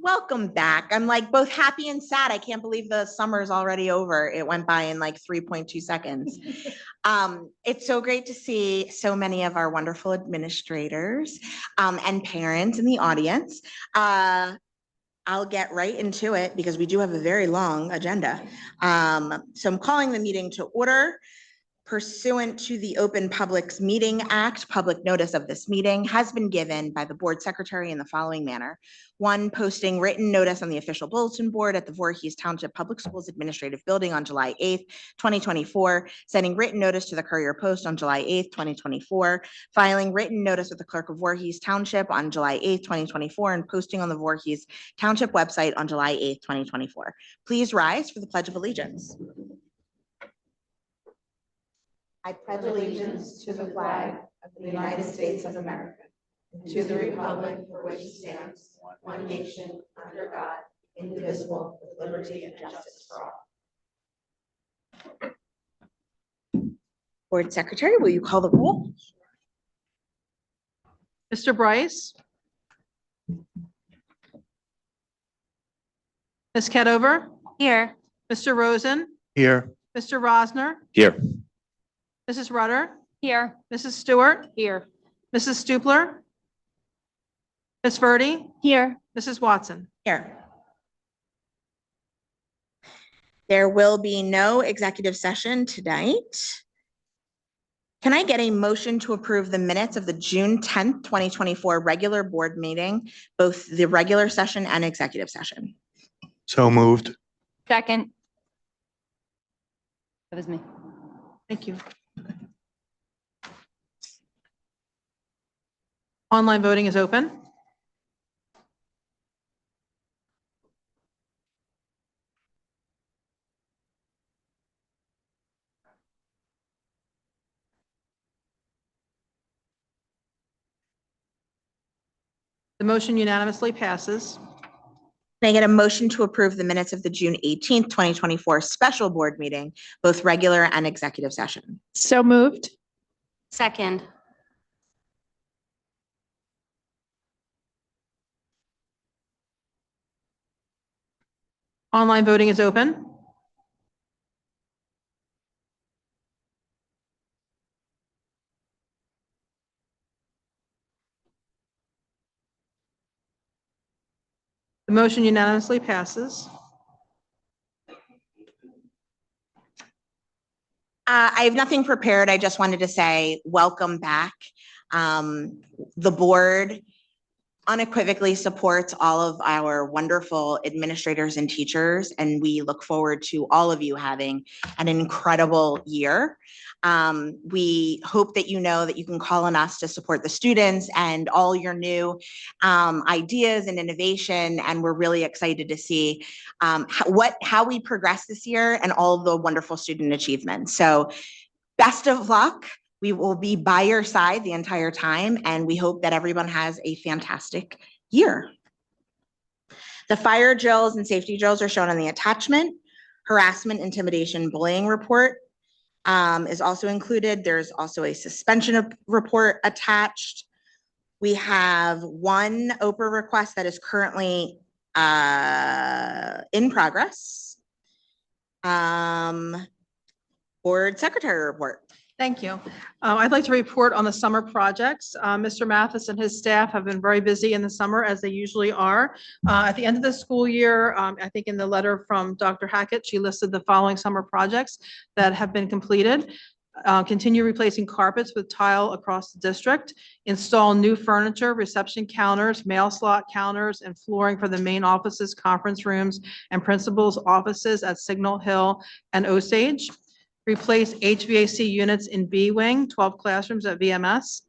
Welcome back. I'm like both happy and sad. I can't believe the summer is already over. It went by in like 3.2 seconds. It's so great to see so many of our wonderful administrators and parents in the audience. I'll get right into it because we do have a very long agenda. So I'm calling the meeting to order. Pursuant to the Open Publics Meeting Act, public notice of this meeting has been given by the board secretary in the following manner. One, posting written notice on the official bulletin board at the Voorhees Township Public Schools Administrative Building on July 8th, 2024, sending written notice to the Courier Post on July 8th, 2024, filing written notice with the clerk of Voorhees Township on July 8th, 2024, and posting on the Voorhees Township website on July 8th, 2024. Please rise for the Pledge of Allegiance. I pledge allegiance to the flag of the United States of America, and to the republic for which it stands, one nation, under God, indivisible, with liberty and justice for all. Board Secretary, will you call the roll? Mr. Bryce? Ms. Kedover? Here. Mr. Rosen? Here. Mr. Rosner? Here. Mrs. Rudder? Here. Mrs. Stewart? Here. Mrs. Stupler? Ms. Verdi? Here. Mrs. Watson? Here. There will be no executive session tonight. Can I get a motion to approve the minutes of the June 10th, 2024 regular board meeting, both the regular session and executive session? So moved. Second. That was me. Thank you. Online voting is open. The motion unanimously passes. Can I get a motion to approve the minutes of the June 18th, 2024 special board meeting, both regular and executive session? So moved. Second. Online voting is open. The motion unanimously passes. I have nothing prepared. I just wanted to say welcome back. The board unequivocally supports all of our wonderful administrators and teachers, and we look forward to all of you having an incredible year. We hope that you know that you can call on us to support the students and all your new ideas and innovation, and we're really excited to see how we progress this year and all of the wonderful student achievements. So best of luck. We will be by your side the entire time, and we hope that everyone has a fantastic year. The fire drills and safety drills are shown on the attachment. Harassment, intimidation, bullying report is also included. There's also a suspension report attached. We have one OPRA request that is currently in progress. Board Secretary report. Thank you. I'd like to report on the summer projects. Mr. Mathis and his staff have been very busy in the summer, as they usually are. At the end of the school year, I think in the letter from Dr. Hackett, she listed the following summer projects that have been completed. Continue replacing carpets with tile across the district, install new furniture, reception counters, mail slot counters, and flooring for the main offices, conference rooms, and principals' offices at Signal Hill and Osage. Replace HVAC units in B wing, 12 classrooms at VMS.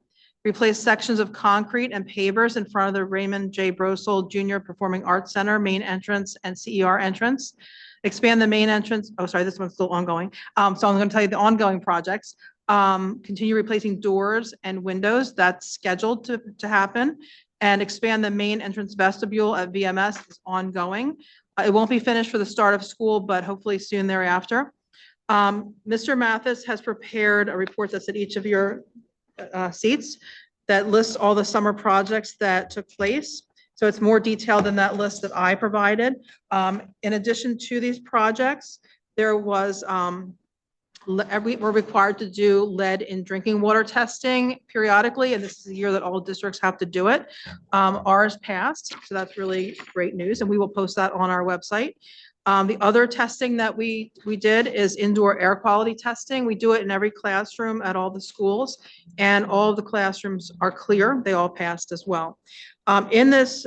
Replace sections of concrete and pavers in front of the Raymond J. Brosel Jr. Performing Arts Center main entrance and CER entrance. Expand the main entrance. Oh, sorry, this one's still ongoing. So I'm going to tell you the ongoing projects. Continue replacing doors and windows. That's scheduled to happen. And expand the main entrance vestibule at VMS is ongoing. It won't be finished for the start of school, but hopefully soon thereafter. Mr. Mathis has prepared a report that's at each of your seats that lists all the summer projects that took place. So it's more detailed than that list that I provided. In addition to these projects, there was, we're required to do lead in drinking water testing periodically, and this is the year that all districts have to do it. Ours passed, so that's really great news, and we will post that on our website. The other testing that we did is indoor air quality testing. We do it in every classroom at all the schools, and all of the classrooms are clear. They all passed as well. In this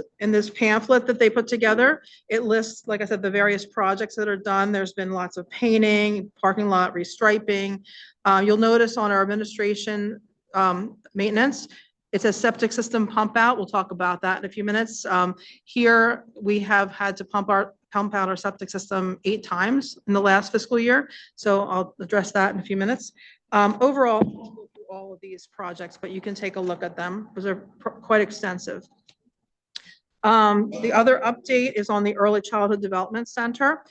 pamphlet that they put together, it lists, like I said, the various projects that are done. There's been lots of painting, parking lot restriping. You'll notice on our administration maintenance, it says septic system pump out. We'll talk about that in a few minutes. Here, we have had to pump out our septic system 8 times in the last fiscal year. So I'll address that in a few minutes. Overall, I'll go through all of these projects, but you can take a look at them because they're quite extensive. The other update is on the Early Childhood Development Center.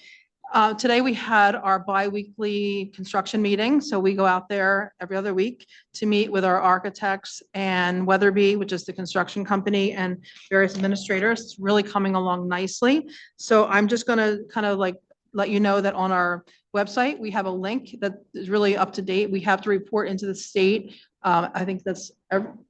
Today we had our bi-weekly construction meeting. So we go out there every other week to meet with our architects and Weatherby, which is the construction company, and various administrators. It's really coming along nicely. So I'm just going to kind of like let you know that on our website, we have a link that is really up to date. We have to report into the state. I think that's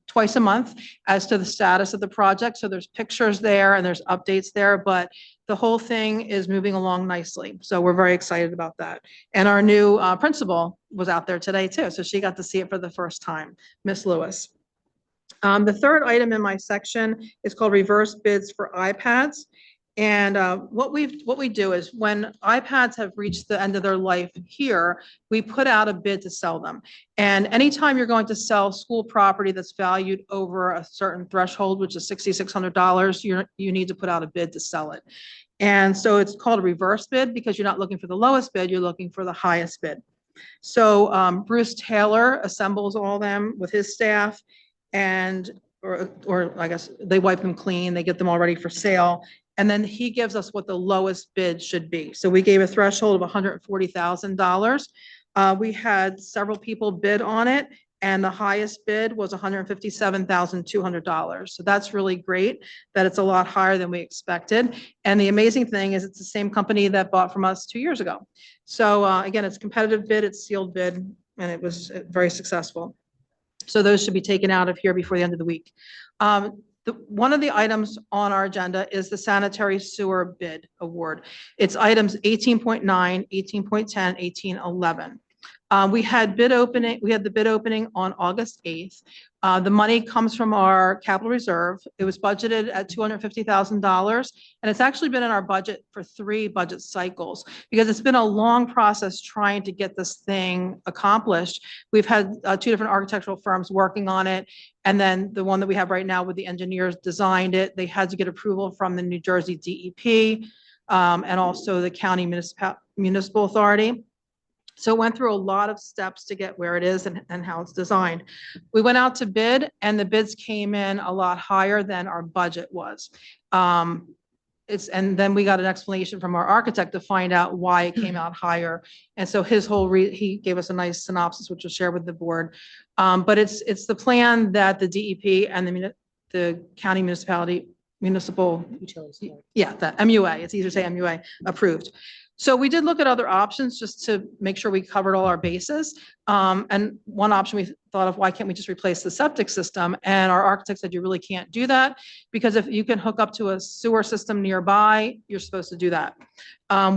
twice a month as to the status of the project. So there's pictures there and there's updates there, but the whole thing is moving along nicely. So we're very excited about that. And our new principal was out there today too. So she got to see it for the first time, Miss Lewis. The third item in my section is called reverse bids for iPads. And what we do is when iPads have reached the end of their life here, we put out a bid to sell them. And anytime you're going to sell school property that's valued over a certain threshold, which is $6,600, you need to put out a bid to sell it. And so it's called a reverse bid because you're not looking for the lowest bid, you're looking for the highest bid. So Bruce Taylor assembles all them with his staff, and or I guess they wipe them clean, they get them all ready for sale. And then he gives us what the lowest bid should be. So we gave a threshold of $140,000. We had several people bid on it, and the highest bid was $157,200. So that's really great that it's a lot higher than we expected. And the amazing thing is it's the same company that bought from us 2 years ago. So again, it's competitive bid, it's sealed bid, and it was very successful. So those should be taken out of here before the end of the week. One of the items on our agenda is the sanitary sewer bid award. It's items 18.9, 18.10, 1811. We had the bid opening on August 8th. The money comes from our capital reserve. It was budgeted at $250,000, and it's actually been in our budget for 3 budget cycles because it's been a long process trying to get this thing accomplished. We've had 2 different architectural firms working on it, and then the one that we have right now with the engineers designed it. They had to get approval from the New Jersey DEP and also the county municipal authority. So it went through a lot of steps to get where it is and how it's designed. We went out to bid, and the bids came in a lot higher than our budget was. And then we got an explanation from our architect to find out why it came out higher. And so he gave us a nice synopsis, which was shared with the board. But it's the plan that the DEP and the county municipal utilities, the MUA, it's easier to say MUA, approved. So we did look at other options just to make sure we covered all our bases. And one option we thought of, why can't we just replace the septic system? And our architect said, you really can't do that because if you can hook up to a sewer system nearby, you're supposed to do that.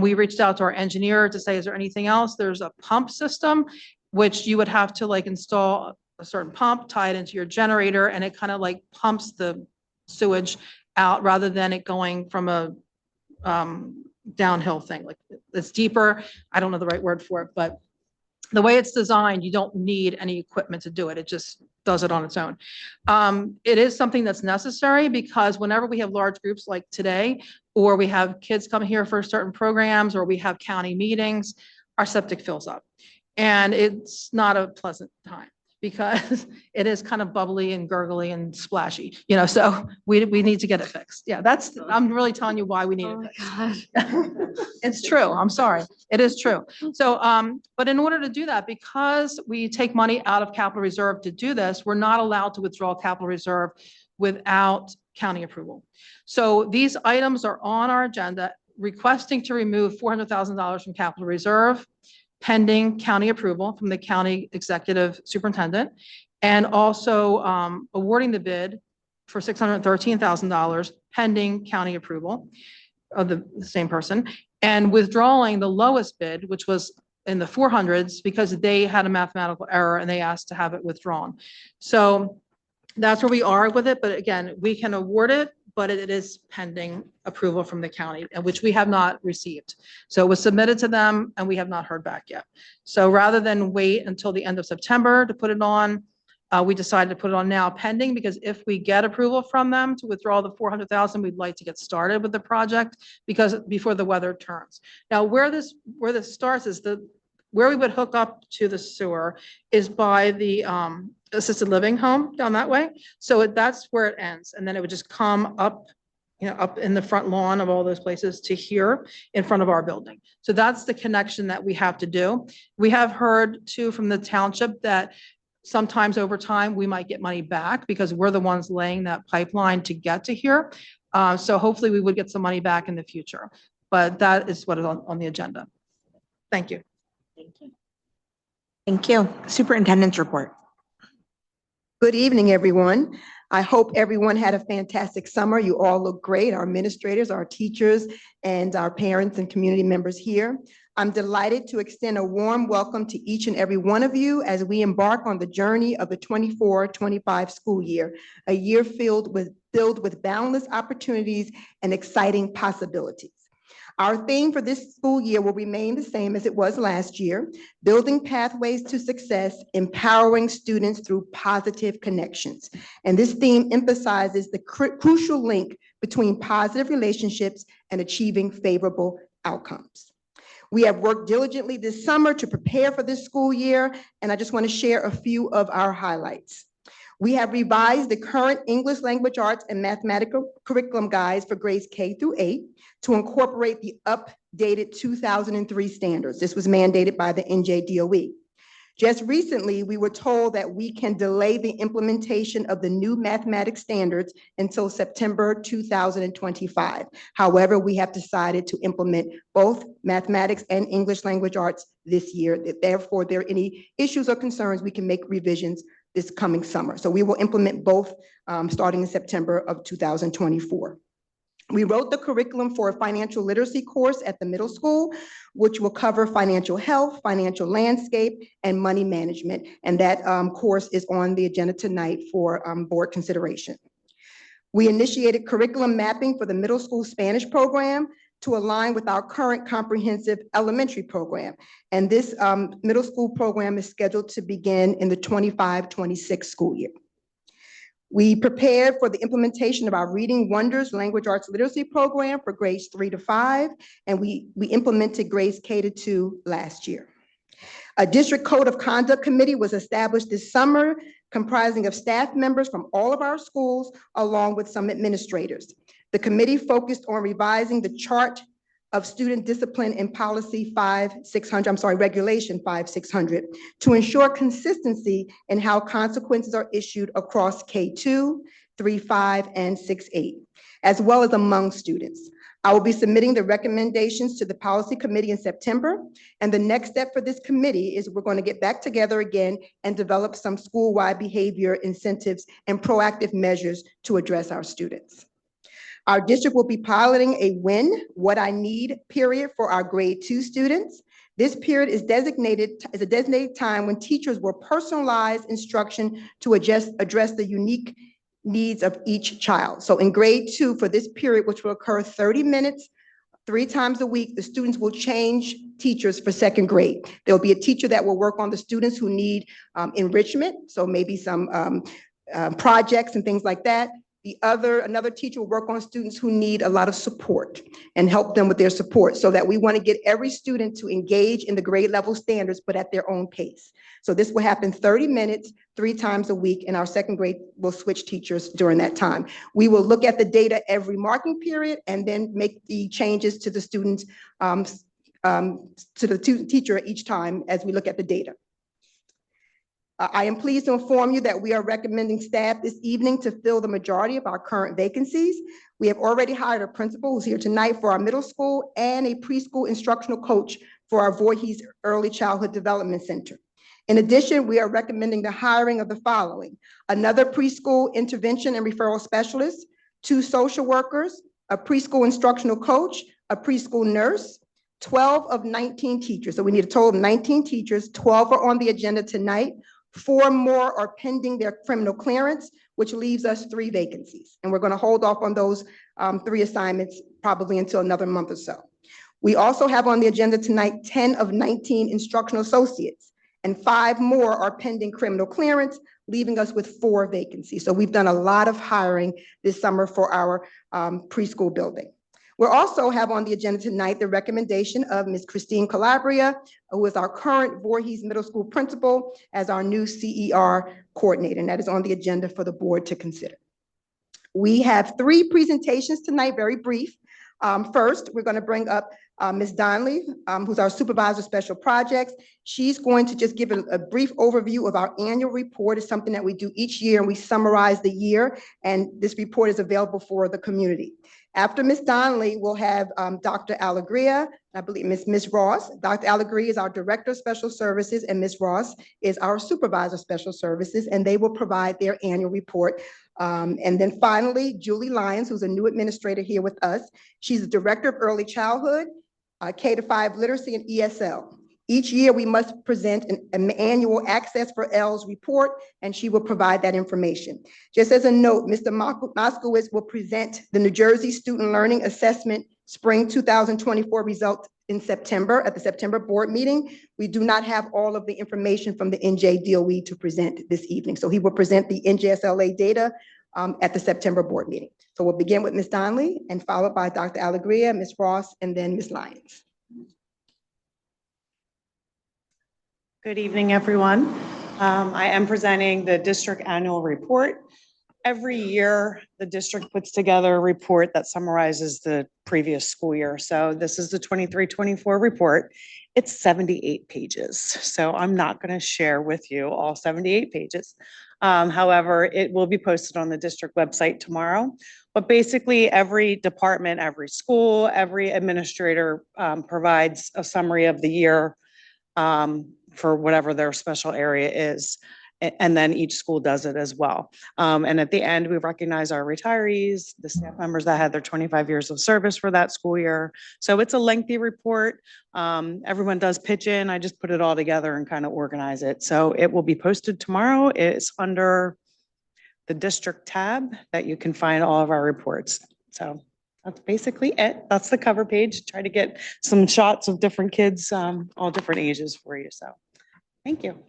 We reached out to our engineer to say, is there anything else? There's a pump system, which you would have to like install a certain pump, tie it into your generator, and it kind of like pumps the sewage out rather than it going from a downhill thing. Like it's deeper. I don't know the right word for it, but the way it's designed, you don't need any equipment to do it. It just does it on its own. It is something that's necessary because whenever we have large groups like today, or we have kids come here for certain programs, or we have county meetings, our septic fills up. And it's not a pleasant time because it is kind of bubbly and gurgly and splashy, so we need to get it fixed. Yeah, I'm really telling you why we need it fixed. It's true. I'm sorry. It is true. So, but in order to do that, because we take money out of capital reserve to do this, we're not allowed to withdraw capital reserve without county approval. So these items are on our agenda, requesting to remove $400,000 from capital reserve, pending county approval from the county executive superintendent, and also awarding the bid for $613,000 pending county approval of the same person, and withdrawing the lowest bid, which was in the 400s, because they had a mathematical error and they asked to have it withdrawn. So that's where we are with it. But again, we can award it, but it is pending approval from the county, which we have not received. So it was submitted to them and we have not heard back yet. So rather than wait until the end of September to put it on, we decided to put it on now pending, because if we get approval from them to withdraw the 400,000, we'd like to get started with the project because before the weather turns. Now, where this starts is where we would hook up to the sewer is by the assisted living home down that way. So that's where it ends. And then it would just come up, up in the front lawn of all those places to here in front of our building. So that's the connection that we have to do. We have heard too from the township that sometimes over time we might get money back because we're the ones laying that pipeline to get to here. So hopefully we would get some money back in the future, but that is what is on the agenda. Thank you. Thank you. Thank you. Superintendent's report. Good evening, everyone. I hope everyone had a fantastic summer. You all look great, our administrators, our teachers, and our parents and community members here. I'm delighted to extend a warm welcome to each and every one of you as we embark on the journey of the 24-25 school year, a year filled with boundless opportunities and exciting possibilities. Our theme for this school year will remain the same as it was last year: building pathways to success, empowering students through positive connections. And this theme emphasizes the crucial link between positive relationships and achieving favorable outcomes. We have worked diligently this summer to prepare for this school year, and I just want to share a few of our highlights. We have revised the current English language arts and mathematical curriculum guides for grades K through 8 to incorporate the updated 2003 standards. This was mandated by the NJDOE. Just recently, we were told that we can delay the implementation of the new mathematics standards until September 2025. However, we have decided to implement both mathematics and English language arts this year. Therefore, if there are any issues or concerns, we can make revisions this coming summer. So we will implement both starting in September of 2024. We wrote the curriculum for a financial literacy course at the middle school, which will cover financial health, financial landscape, and money management. And that course is on the agenda tonight for board consideration. We initiated curriculum mapping for the middle school Spanish program to align with our current comprehensive elementary program. And this middle school program is scheduled to begin in the 25-26 school year. We prepared for the implementation of our Reading Wonders Language Arts Literacy Program for grades 3 to 5, and we implemented grades K to 2 last year. A district code of conduct committee was established this summer, comprising of staff members from all of our schools, along with some administrators. The committee focused on revising the chart of student discipline in policy regulation 5600 to ensure consistency in how consequences are issued across K2, 3-5, and 6-8, as well as among students. I will be submitting the recommendations to the policy committee in September. And the next step for this committee is we're going to get back together again and develop some school-wide behavior incentives and proactive measures to address our students. Our district will be piloting a what I need period for our grade 2 students. This period is a designated time when teachers will personalize instruction to address the unique needs of each child. So in grade 2, for this period, which will occur 30 minutes, 3 times a week, the students will change teachers for second grade. There'll be a teacher that will work on the students who need enrichment, so maybe some projects and things like that. Another teacher will work on students who need a lot of support and help them with their support, so that we want to get every student to engage in the grade level standards, but at their own pace. So this will happen 30 minutes, 3 times a week, and our second grade will switch teachers during that time. We will look at the data every marking period and then make the changes to the students, to the teacher each time as we look at the data. I am pleased to inform you that we are recommending staff this evening to fill the majority of our current vacancies. We have already hired a principal who's here tonight for our middle school and a preschool instructional coach for our Voorhees Early Childhood Development Center. In addition, we are recommending the hiring of the following: another preschool intervention and referral specialist, 2 social workers, a preschool instructional coach, a preschool nurse, 12 of 19 teachers. So we need a total of 19 teachers. 12 are on the agenda tonight. 4 more are pending their criminal clearance, which leaves us 3 vacancies. And we're going to hold off on those 3 assignments probably until another month or so. We also have on the agenda tonight 10 of 19 instructional associates, and 5 more are pending criminal clearance, leaving us with 4 vacancies. So we've done a lot of hiring this summer for our preschool building. We also have on the agenda tonight the recommendation of Ms. Christine Calabria, who is our current Voorhees Middle School principal, as our new CER coordinator, and that is on the agenda for the board to consider. We have 3 presentations tonight, very brief. First, we're going to bring up Ms. Donnelly, who's our supervisor of special projects. She's going to just give a brief overview of our annual report. It's something that we do each year, and we summarize the year, and this report is available for the community. After Ms. Donnelly, we'll have Dr. Alegria, I believe Ms. Ross. Dr. Alegria is our Director of Special Services, and Ms. Ross is our Supervisor of Special Services, and they will provide their annual report. And then finally, Julie Lyons, who's a new administrator here with us. She's the Director of Early Childhood, K-5 Literacy, and ESL. Each year, we must present an annual Access for L's report, and she will provide that information. Just as a note, Mr. Moskowitz will present the New Jersey Student Learning Assessment Spring 2024 results in September at the September board meeting. We do not have all of the information from the NJDOE to present this evening. So he will present the NJSLA data at the September board meeting. So we'll begin with Ms. Donnelly and followed by Dr. Alegria, Ms. Ross, and then Ms. Lyons. Good evening, everyone. I am presenting the district annual report. Every year, the district puts together a report that summarizes the previous school year. So this is the 23-24 report. It's 78 pages. So I'm not going to share with you all 78 pages. However, it will be posted on the district website tomorrow. But basically, every department, every school, every administrator provides a summary of the year for whatever their special area is. And then each school does it as well. And at the end, we recognize our retirees, the staff members that had their 25 years of service for that school year. So it's a lengthy report. Everyone does pitch in. I just put it all together and kind of organize it. So it will be posted tomorrow. It's under the district tab that you can find all of our reports. So that's basically it. That's the cover page. Try to get some shots of different kids, all different ages for you. So thank you.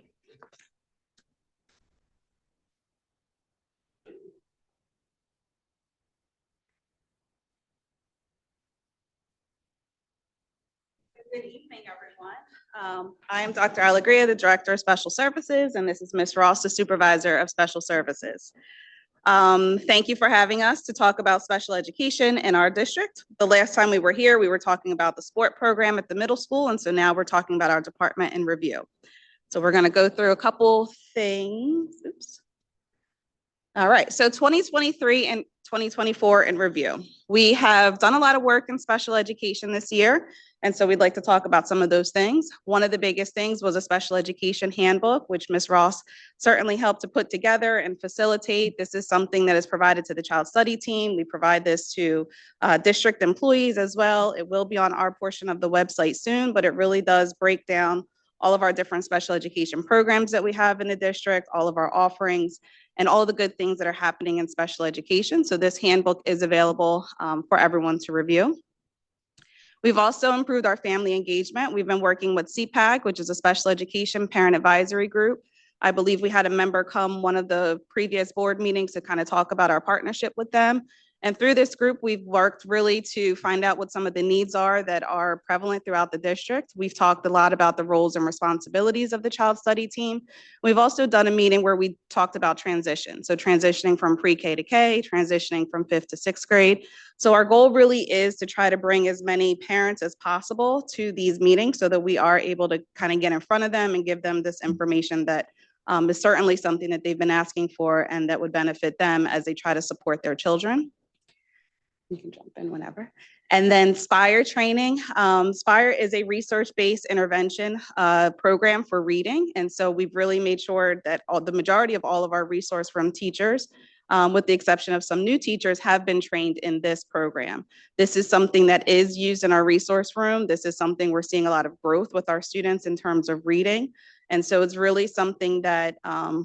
Good evening, everyone. I am Dr. Alegria, the Director of Special Services, and this is Ms. Ross, the Supervisor of Special Services. Thank you for having us to talk about special education in our district. The last time we were here, we were talking about the sport program at the middle school, and so now we're talking about our department in review. So we're going to go through a couple things. Oops. All right, so 2023 and 2024 in review. We have done a lot of work in special education this year, and so we'd like to talk about some of those things. One of the biggest things was a special education handbook, which Ms. Ross certainly helped to put together and facilitate. This is something that is provided to the child study team. We provide this to district employees as well. It will be on our portion of the website soon, but it really does break down all of our different special education programs that we have in the district, all of our offerings, and all the good things that are happening in special education. So this handbook is available for everyone to review. We've also improved our family engagement. We've been working with CPAC, which is a special education parent advisory group. I believe we had a member come one of the previous board meetings to kind of talk about our partnership with them. And through this group, we've worked really to find out what some of the needs are that are prevalent throughout the district. We've talked a lot about the roles and responsibilities of the child study team. We've also done a meeting where we talked about transition. So transitioning from pre-K to K, transitioning from 5th to 6th grade. So our goal really is to try to bring as many parents as possible to these meetings so that we are able to kind of get in front of them and give them this information that is certainly something that they've been asking for and that would benefit them as they try to support their children. You can jump in whenever. And then SPIRE training. SPIRE is a research-based intervention program for reading. And so we've really made sure that the majority of all of our resource room teachers, with the exception of some new teachers, have been trained in this program. This is something that is used in our resource room. This is something we're seeing a lot of growth with our students in terms of reading. And so it's really something that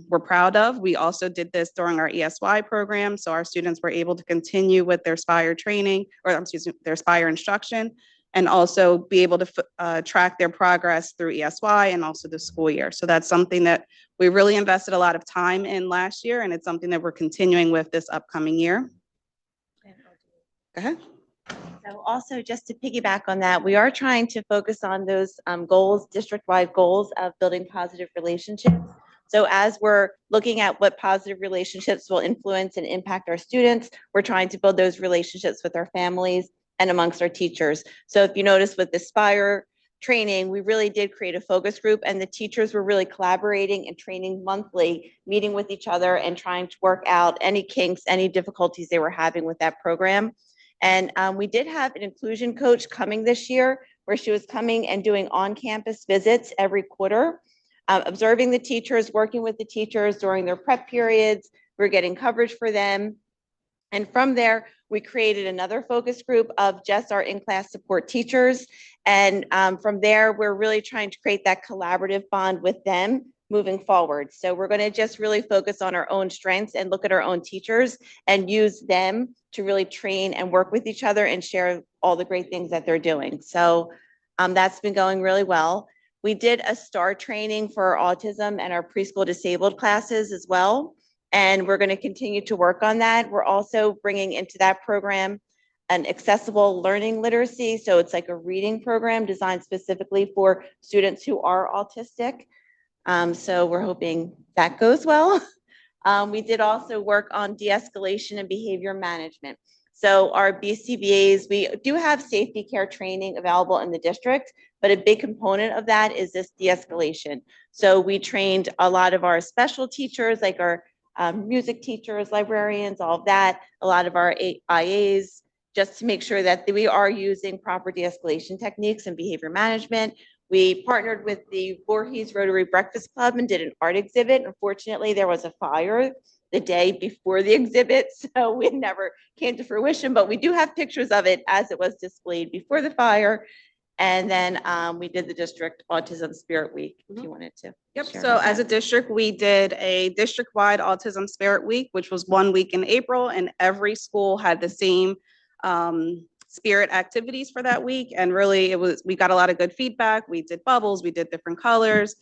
we're proud of. We also did this during our ESY program. So our students were able to continue with their SPIRE training, or excuse me, their SPIRE instruction, and also be able to track their progress through ESY and also the school year. So that's something that we really invested a lot of time in last year, and it's something that we're continuing with this upcoming year. Go ahead. So also, just to piggyback on that, we are trying to focus on those goals, district-wide goals of building positive relationships. So as we're looking at what positive relationships will influence and impact our students, we're trying to build those relationships with our families and amongst our teachers. So if you notice with the SPIRE training, we really did create a focus group, and the teachers were really collaborating and training monthly, meeting with each other and trying to work out any kinks, any difficulties they were having with that program. And we did have an inclusion coach coming this year, where she was coming and doing on-campus visits every quarter, observing the teachers, working with the teachers during their prep periods. We're getting coverage for them. And from there, we created another focus group of just our in-class support teachers. And from there, we're really trying to create that collaborative bond with them moving forward. So we're going to just really focus on our own strengths and look at our own teachers and use them to really train and work with each other and share all the great things that they're doing. So that's been going really well. We did a STAR training for autism and our preschool disabled classes as well. And we're going to continue to work on that. We're also bringing into that program an accessible learning literacy. So it's like a reading program designed specifically for students who are autistic. So we're hoping that goes well. We did also work on de-escalation and behavior management. So our BCBAs, we do have safety care training available in the district, but a big component of that is this de-escalation. So we trained a lot of our special teachers, like our music teachers, librarians, all of that, a lot of our IAs, just to make sure that we are using proper de-escalation techniques and behavior management. We partnered with the Voorhees Rotary Breakfast Club and did an art exhibit. Unfortunately, there was a fire the day before the exhibit, so it never came to fruition, but we do have pictures of it as it was displayed before the fire. And then we did the district autism spirit week, if you wanted to. Yep. share So about as a that. district, we did a district-wide autism spirit week, which was 1 week in April, and every school had the same spirit activities for that week. And really we got a lot of good feedback. We did bubbles, we did different colors.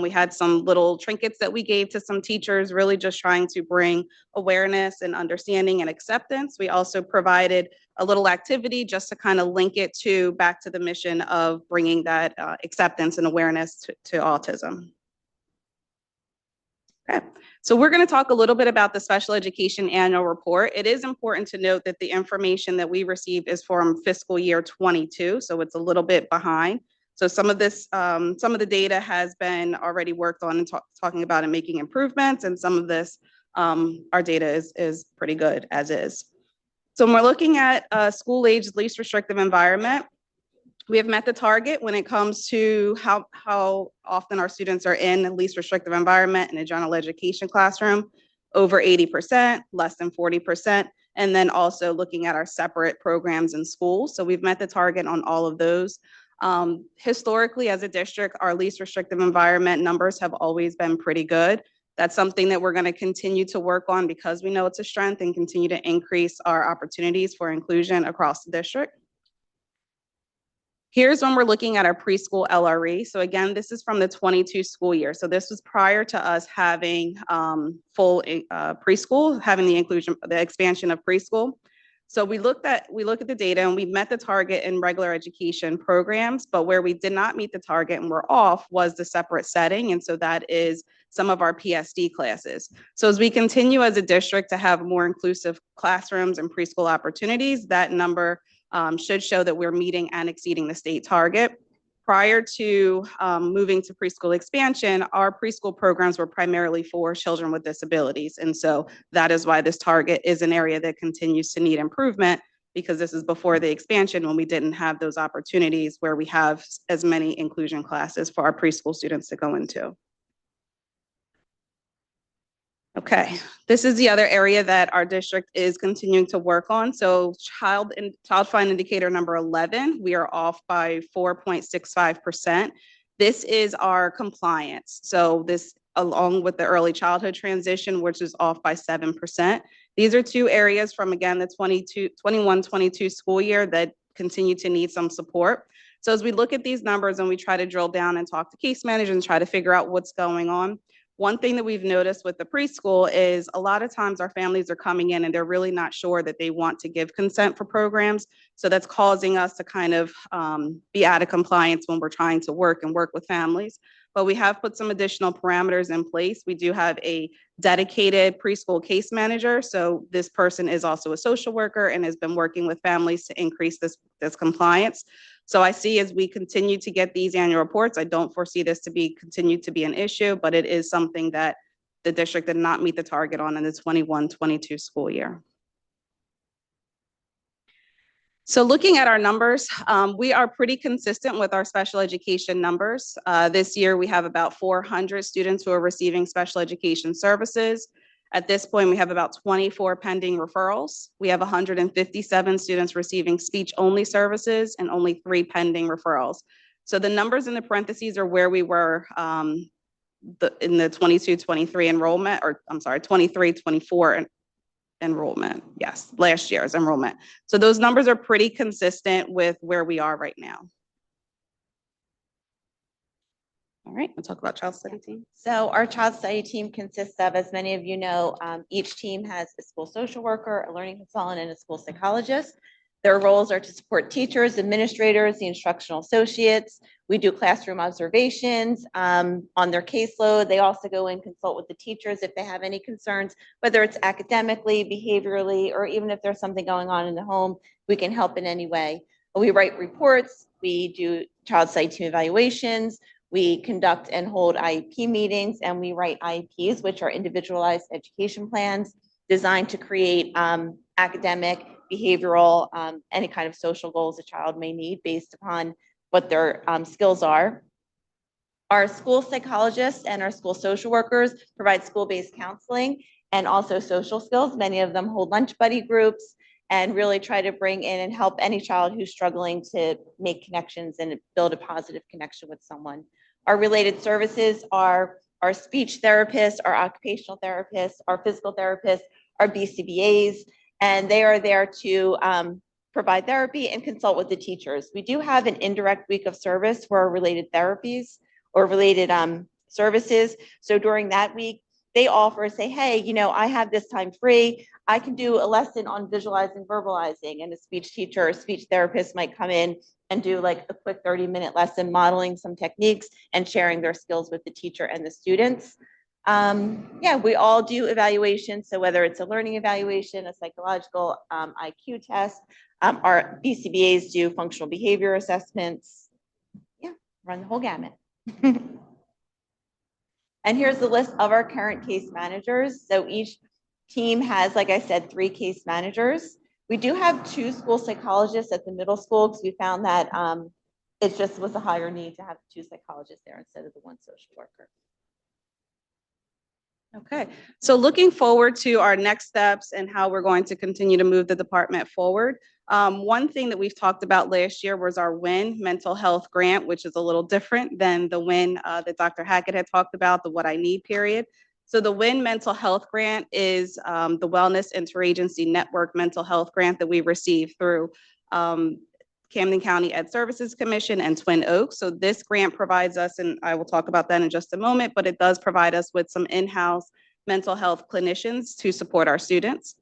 We had some little trinkets that we gave to some teachers, really just trying to bring awareness and understanding and acceptance. We also provided a little activity just to kind of link it back to the mission of bringing that acceptance and awareness to autism. Okay, so we're going to talk a little bit about the special education annual report. It is important to note that the information that we received is from fiscal year 22, so it's a little bit behind. So some of the data has been already worked on and talking about and making improvements, and some of this, our data is pretty good as is. So when we're looking at school-age least restrictive environment, we have met the target when it comes to how often our students are in a least restrictive environment in a general education classroom, over 80%, less than 40%, and then also looking at our separate programs in schools. So we've met the target on all of those. Historically, as a district, our least restrictive environment numbers have always been pretty good. That's something that we're going to continue to work on because we know it's a strength, and continue to increase our opportunities for inclusion across the district. Here's when we're looking at our preschool LRE. So again, this is from the 22 school year. So this was prior to us having full preschool, having the expansion of preschool. So we look at the data, and we met the target in regular education programs, but where we did not meet the target and we're off was the separate setting. And so that is some of our PSD classes. So as we continue as a district to have more inclusive classrooms and preschool opportunities, that number should show that we're meeting and exceeding the state target. prior to moving to preschool expansion, our preschool programs were primarily for children with disabilities. And so that is why this target is an area that continues to need improvement, because this is before the expansion when we didn't have those opportunities where we have as many inclusion classes for our preschool students to go into. Okay, this is the other area that our district is continuing to work on. So child find indicator number 11, we are off by 4.65%. This is our compliance. So this, along with the early childhood transition, which is off by 7%. These are two areas from, again, the 21-22 school year that continue to need some support. So as we look at these numbers and we try to drill down and talk to case managers and try to figure out what's going on, one thing that we've noticed with the preschool is a lot of times our families are coming in and they're really not sure that they want to give consent for programs. So that's causing us to kind of be out of compliance when we're trying to work with families. But we have put some additional parameters in place. We do have a dedicated preschool case manager. So this person is also a social worker and has been working with families to increase this compliance. So I see as we continue to get these annual reports, I don't foresee this to continue to be an issue, but it is something that the district did not meet the target on in the 21-22 school year. So looking at our numbers, we are pretty consistent with our special education numbers. This year, we have about 400 students who are receiving special education services. At this point, we have about 24 pending referrals. We have 157 students receiving speech-only services and only 3 pending referrals. So the numbers in the parentheses are where we were in the 22-23 enrollment, or I'm sorry, 23-24 enrollment. Yes, last year's enrollment. So those numbers are pretty consistent with where we are right now. All right, we'll talk about child study team. So our child study team consists of, as many of you know, each team has a school social worker, a learning consultant, and a school psychologist. Their roles are to support teachers, administrators, the instructional associates. We do classroom observations on their caseload. They also go and consult with the teachers if they have any concerns, whether it's academically, behaviorally, or even if there's something going on in the home, we can help in any way. We write reports, we do child study team evaluations, we conduct and hold IEP meetings, and we write IEPs, which are individualized education plans designed to create academic, behavioral, any kind of social goals a child may need based upon what their skills are. Our school psychologists and our school social workers provide school-based counseling and also social skills. Many of them hold lunch buddy groups and really try to bring in and help any child who's struggling to make connections and build a positive connection with someone. Our related services are our speech therapists, our occupational therapists, our physical therapists, our BCBAs, and they are there to provide therapy and consult with the teachers. We do have an indirect week of service for our related therapies or related services. So during that week, they offer, say, hey, you know, I have this time free. I can do a lesson on visualizing, verbalizing, and a speech teacher or speech therapist might come in and do like a quick 30-minute lesson modeling some techniques and sharing their skills with the teacher and the students. Yeah, we all do evaluations. So whether it's a learning evaluation, a psychological IQ test, our BCBAs do functional behavior assessments. Yeah, run the whole gamut. And here's the list of our current case managers. So each team has, like I said, 3 case managers. We do have 2 school psychologists at the middle school because we found that it just was a higher need to have 2 psychologists there instead of the 1 social worker. Okay, so looking forward to our next steps and how we're going to continue to move the department forward. One thing that we've talked about last year was our WIN mental health grant, which is a little different than the WIN that Dr. Hackett had talked about, the What I Need period. So the WIN mental health grant is the Wellness Interagency Network mental health grant that we received through Camden County Ed Services Commission and Twin Oaks. So this grant provides us, and I will talk about that in just a moment, but it does provide us with some in-house mental health clinicians to support our students.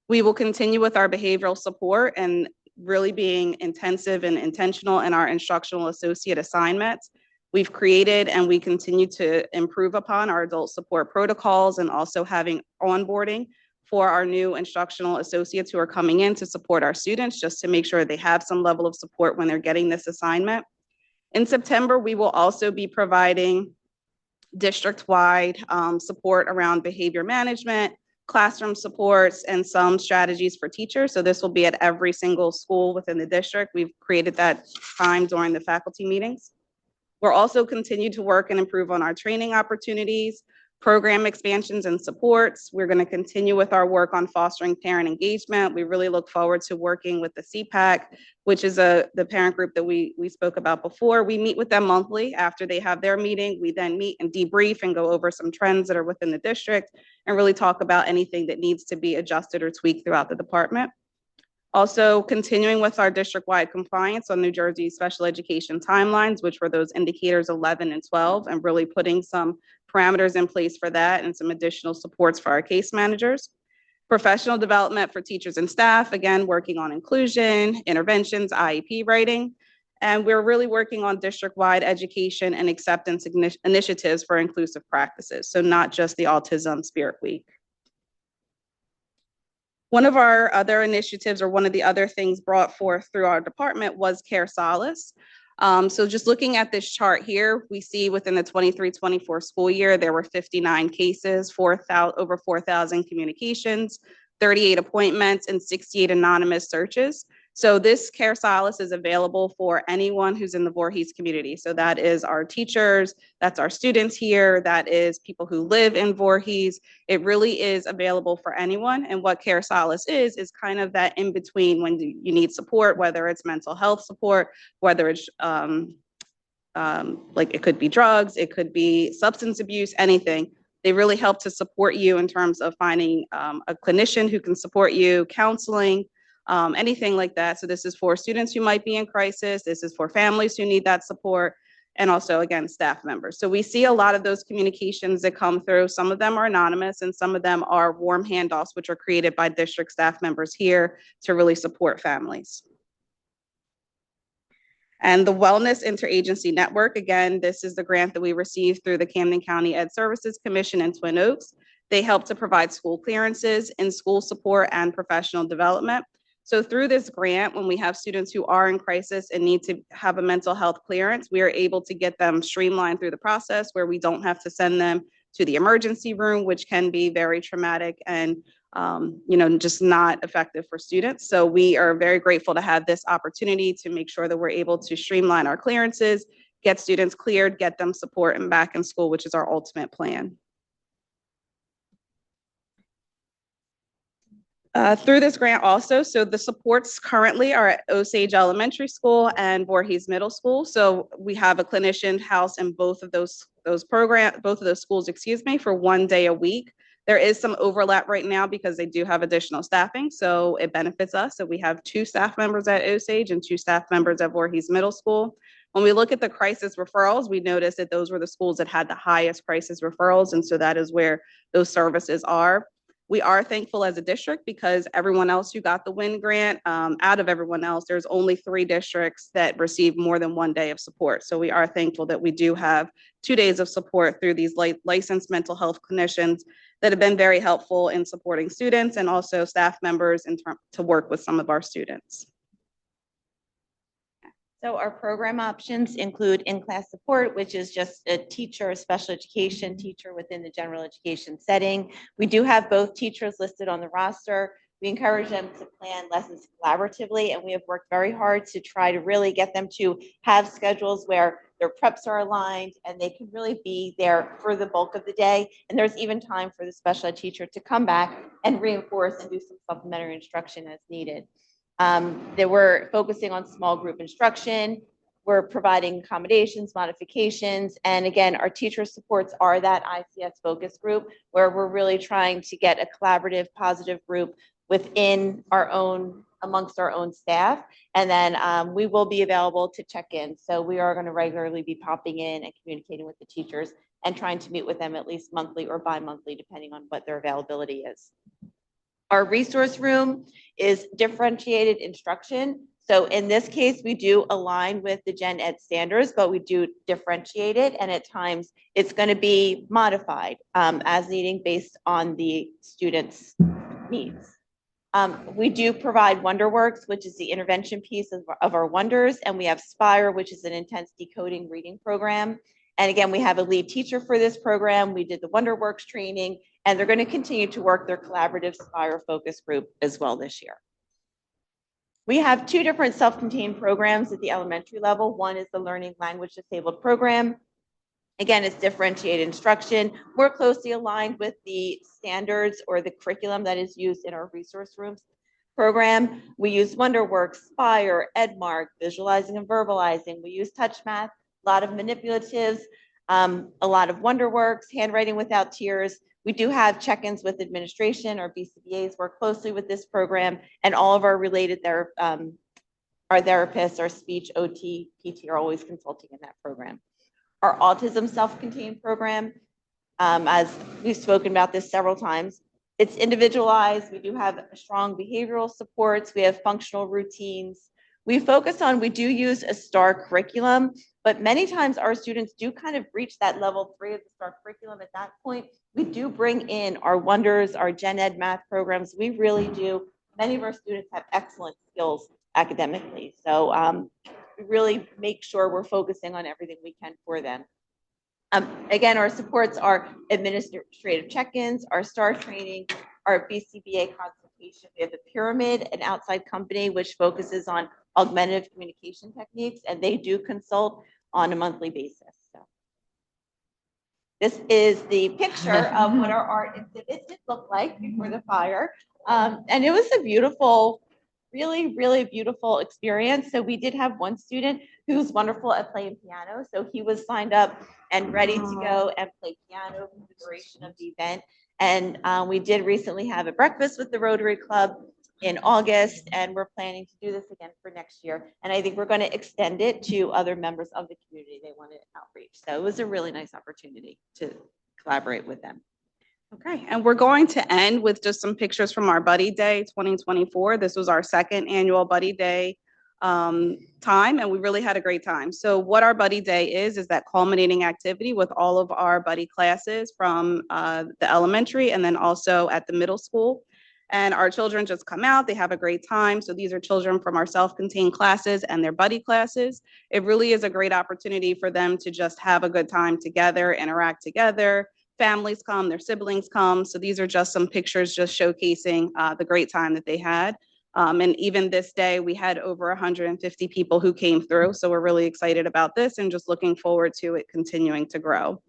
We will continue with our behavioral support and really being intensive and intentional in our instructional associate assignments. We've created and we continue to improve upon our adult support protocols and also having onboarding for our new instructional associates who are coming in to support our students, just to make sure they have some level of support when they're getting this assignment. In September, we will also be providing district-wide support around behavior management, classroom supports, and some strategies for teachers. So this will be at every single school within the district. We've created that time during the faculty meetings. We'll also continue to work and improve on our training opportunities, program expansions and supports. We're going to continue with our work on fostering parent engagement. We really look forward to working with the CPAC, which is the parent group that we spoke about before. We meet with them monthly after they have their meeting. We then meet and debrief and go over some trends that are within the district and really talk about anything that needs to be adjusted or tweaked throughout the department. Also continuing with our district-wide compliance on New Jersey special education timelines, which were those indicators 11 and 12, and really putting some parameters in place for that and some additional supports for our case managers. Professional development for teachers and staff, again, working on inclusion, interventions, IEP writing. And we're really working on district-wide education and acceptance initiatives for inclusive practices. So not just the Autism Spirit Week. One of our other initiatives, or one of the other things brought forth through our department, was Care Solace. So just looking at this chart here, we see within the 23-24 school year, there were 59 cases, over 4,000 communications, 38 appointments, and 68 anonymous searches. So this Care Solace is available for anyone who's in the Voorhees community. So that is our teachers, that's our students here, that is people who live in Voorhees. It really is available for anyone. And what Care Solace is kind of that in between when you need support, whether it's mental health support, whether it's like it could be drugs, it could be substance abuse, anything. They really help to support you in terms of finding a clinician who can support you, counseling, anything like that. So this is for students who might be in crisis. This is for families who need that support. And also, again, staff members. So we see a lot of those communications that come through. Some of them are anonymous and some of them are warm handoffs, which are created by district staff members here to really support families. And the Wellness Interagency Network, again, this is the grant that we received through the Camden County Ed Services Commission in Twin Oaks. They help to provide school clearances, in-school support, and professional development. So through this grant, when we have students who are in crisis and need to have a mental health clearance, we are able to get them streamlined through the process where we don't have to send them to the emergency room, which can be very traumatic and just not effective for students. So we are very grateful to have this opportunity to make sure that we're able to streamline our clearances, get students cleared, get them support and back in school, which is our ultimate plan. Through this grant also, so the supports currently are at Osage Elementary School and Voorhees Middle School. So we have a clinician house in both of those schools, for 1 day a week. There is some overlap right now because they do have additional staffing, so it benefits us. So we have 2 staff members at Osage and 2 staff members at Voorhees Middle School. When we look at the crisis referrals, we noticed that those were the schools that had the highest crisis referrals, and so that is where those services are. We are thankful as a district because everyone else who got the WIN grant, out of everyone else, there's only 3 districts that received more than 1 day of support. So we are thankful that we do have 2 days of support through these licensed mental health clinicians that have been very helpful in supporting students and also staff members to work with some of our students. So our program options include in-class support, which is just a teacher, a special education teacher within the general education setting. We do have both teachers listed on the roster. We encourage them to plan lessons collaboratively, and we have worked very hard to try to really get them to have schedules where their preps are aligned and they can really be there for the bulk of the day. And there's even time for the special ed teacher to come back and reinforce and do some supplementary instruction as needed. They were focusing on small group instruction. We're providing accommodations, modifications, and again, our teacher supports are that ICS focus group where we're really trying to get a collaborative, positive group within amongst our own staff. And then we will be available to check in. So we are going to regularly be popping in and communicating with the teachers and trying to meet with them at least monthly or bi-monthly, depending on what their availability is. Our resource room is differentiated instruction. So in this case, we do align with the Gen Ed standards, but we do differentiate it. And at times it's going to be modified as needing based on the student's needs. We do provide WonderWorks, which is the intervention piece of our Wonders, and we have Spire, which is an intense decoding reading program. And again, we have a lead teacher for this program. We did the WonderWorks training, and they're going to continue to work their collaborative Spire focus group as well this year. We have two different self-contained programs at the elementary level. One is the Learning Language Disabled program. Again, it's differentiated instruction, more closely aligned with the standards or the curriculum that is used in our resource rooms program. We use WonderWorks, Spire, Edmark, visualizing and verbalizing. We use touch math, a lot of manipulatives, a lot of WonderWorks, handwriting without tears. We do have check-ins with administration. Our BCBAs work closely with this program, and all of our related our therapists, our speech, OT, PT are always consulting in that program. Our autism self-contained program, as we've spoken about this several times, it's individualized. We do have strong behavioral supports. We have functional routines. We do use a STAR curriculum, but many times our students do kind of reach that level 3 of the STAR curriculum. At that point, we do bring in our Wonders, our Gen Ed math programs. We really do. Many of our students have excellent skills academically. So we really make sure we're focusing on everything we can for them. Again, our supports are administrative check-ins, our STAR training, our BCBA consultation. We have the Pyramid, an outside company which focuses on augmentative communication techniques, and they do consult on a monthly basis. So this is the picture of what our art exhibit did look like before the fire. And it was a beautiful, really, really beautiful experience. So we did have one student who was wonderful at playing piano. So he was signed up and ready to go and play piano for the duration of the event. And we did recently have a breakfast with the Rotary Club in August, and we're planning to do this again for next year. And I think we're going to extend it to other members of the community they want to outreach. So it was a really nice opportunity to collaborate with them. Okay, and we're going to end with just some pictures from our Buddy Day 2024. This was our second annual Buddy Day time, and we really had a great time. So what our Buddy Day is that culminating activity with all of our buddy classes from the elementary and then also at the middle school. And our children just come out, they have a great time. So these are children from our self-contained classes and their buddy classes. It really is a great opportunity for them to just have a good time together, interact together. Families come, their siblings come. So these are just some pictures just showcasing the great time that they had. And even this day, we had over 150 people who came through. So we're really excited about this and just looking forward to it continuing to grow.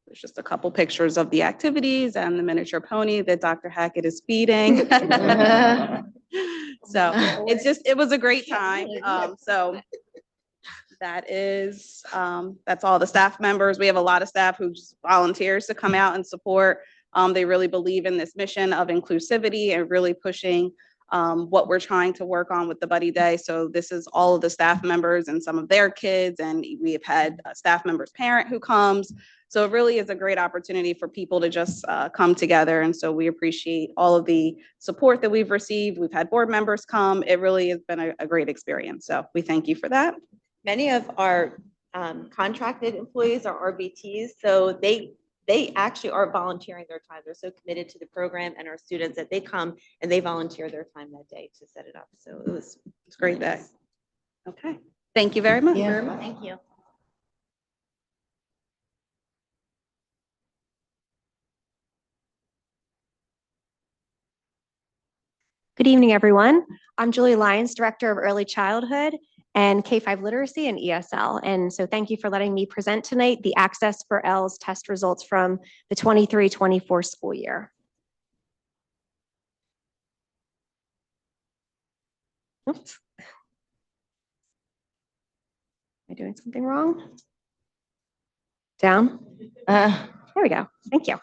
There's just a couple pictures of the activities and the miniature pony that Dr. Hackett is feeding. So it was a great time. So that is, that's all the staff members. We have a lot of staff who just volunteers to come out and support. They really believe in this mission of inclusivity and really pushing what we're trying to work on with the Buddy Day. So this is all of the staff members and some of their kids, and we have had a staff member's parent who comes. So it really is a great opportunity for people to just come together. And so we appreciate all of the support that we've received. We've had board members come. It really has been a great experience. So we thank you for that. Many of our contracted employees are RBTs, so they actually are volunteering their time. They're so committed to the program and our students that they come and they volunteer their time that day to set it up. So it was It's a great day. Okay. Thank you very much. Thank you. Good evening, everyone. I'm Julie Lyons, Director of Early Childhood and K-5 Literacy and ESL. And so thank you for letting me present tonight the Access for ELS test results from the 23-24 school year. Oops. Am I doing something wrong? Down? There we go. Thank you.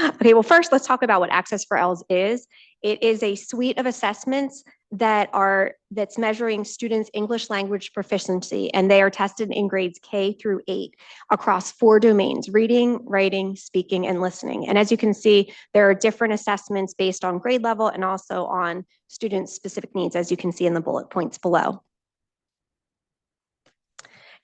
Okay, well, first, let's talk about what Access for ELS is. It is a suite of assessments that's measuring students' English language proficiency, and they are tested in grades K through 8 across 4 domains: reading, writing, speaking, and listening. And as you can see, there are different assessments based on grade level and also on students' specific needs, as you can see in the bullet points below.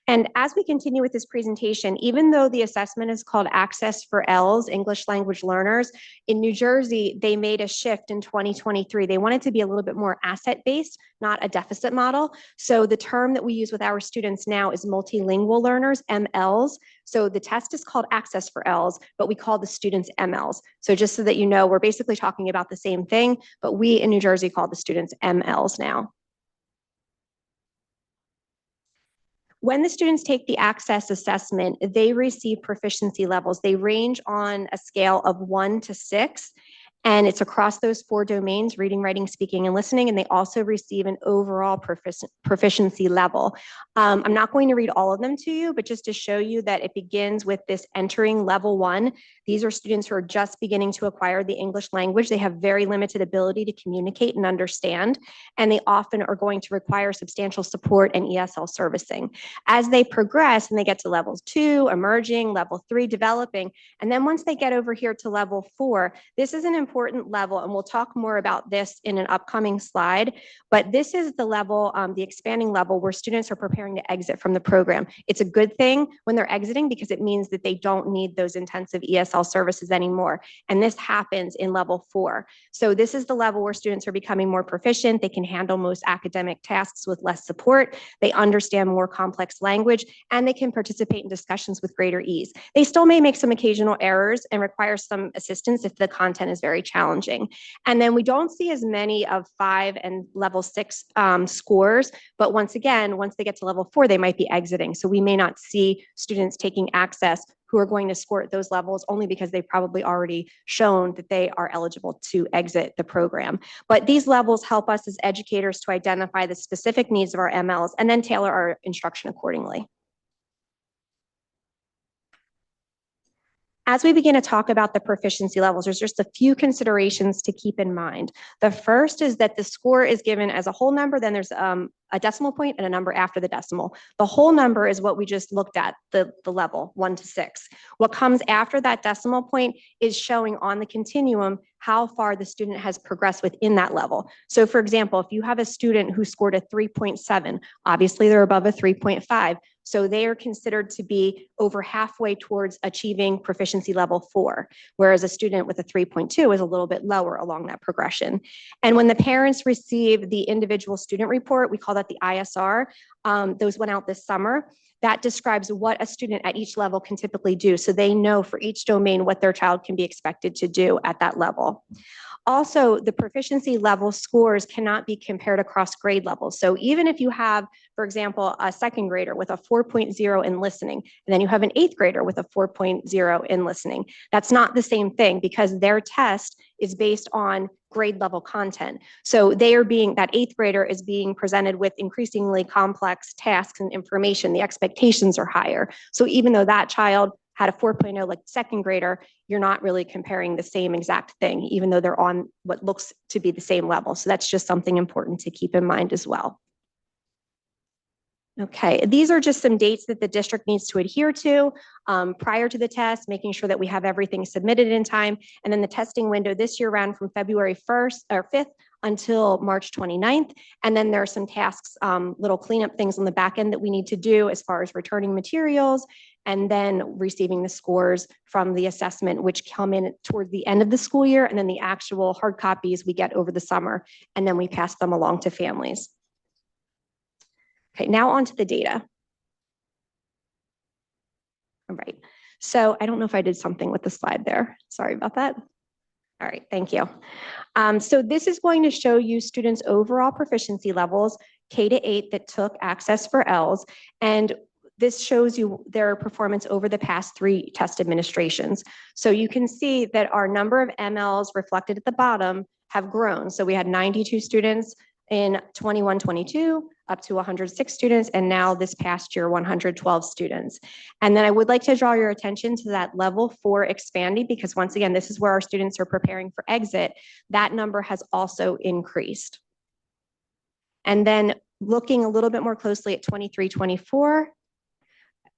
And as we continue with this presentation, even though the assessment is called Access for ELLs, English Language Learners, in New Jersey, they made a shift in 2023. They wanted to be a little bit more asset-based, not a deficit model. So the term that we use with our students now is multilingual learners, MLs. So the test is called Access for ELLs, but we call the students MLs. So just so that you know, we're basically talking about the same thing, but we in New Jersey call the students MLs now. When the students take the access assessment, they receive proficiency levels. They range on a scale of 1 to 6, and it's across those 4 domains: reading, writing, speaking, and listening. And they also receive an overall proficiency level. I'm not going to read all of them to you, but just to show you that it begins with this entering level 1. These are students who are just beginning to acquire the English language. They have very limited ability to communicate and understand, and they often are going to require substantial support and ESL servicing. As they progress and they get to level 2, emerging, level 3, developing, and then once they get over here to level 4, this is an important level, and we'll talk more about this in an upcoming slide, but this is the level, the expanding level, where students are preparing to exit from the program. It's a good thing when they're exiting because it means that they don't need those intensive ESL services anymore, and this happens in level 4. So this is the level where students are becoming more proficient. They can handle most academic tasks with less support. They understand more complex language, and they can participate in discussions with greater ease. They still may make some occasional errors and require some assistance if the content is very challenging. And then we don't see as many of 5 and level 6 scores, but once again, once they get to level 4, they might be exiting. So we may not see students taking access who are going to score at those levels, only because they've probably already shown that they are eligible to exit the program. But these levels help us as educators to identify the specific needs of our MLs and then tailor our instruction accordingly. As we begin to talk about the proficiency levels, there's just a few considerations to keep in mind. The first is that the score is given as a whole number, then there's a decimal point and a number after the decimal. The whole number is what we just looked at, the level 1 to 6. What comes after that decimal point is showing on the continuum how far the student has progressed within that level. So for example, if you have a student who scored a 3.7, obviously they're above a 3.5. So they are considered to be over halfway towards achieving proficiency level 4, whereas a student with a 3.2 is a little bit lower along that progression. And when the parents receive the individual student report, we call that the ISR, those went out this summer. That describes what a student at each level can typically do. So they know for each domain what their child can be expected to do at that level. Also, the proficiency level scores cannot be compared across grade levels. So even if you have, for example, a second grader with a 4.0 in listening, and then you have an 8th grader with a 4.0 in listening, that's not the same thing because their test is based on grade level content. So they are being, that 8th grader is being presented with increasingly complex tasks and information. The expectations are higher. So even though that child had a 4.0 like second grader, you're not really comparing the same exact thing, even though they're on what looks to be the same level. So that's just something important to keep in mind as well. Okay, these are just some dates that the district needs to adhere to prior to the test, making sure that we have everything submitted in time. And then the testing window this year ran from February 1st or 5th until March 29th. And then there are some tasks, little cleanup things on the back end that we need to do as far as returning materials and then receiving the scores from the assessment, which come in towards the end of the school year. And then the actual hard copies we get over the summer, and then we pass them along to families. Okay, now on to the data. All right, so I don't know if I did something with the slide there. Sorry about that. All right, thank you. So this is going to show you students' overall proficiency levels, K to 8 that took Access for ELLs, and this shows you their performance over the past 3 test administrations. So you can see that our number of MLs reflected at the bottom have grown. So we had 92 students in 21-22, up to 106 students, and now this past year, 112 students. And then I would like to draw your attention to that level 4 expanding, because once again, this is where our students are preparing for exit. That number has also increased. And then looking a little bit more closely at 23-24,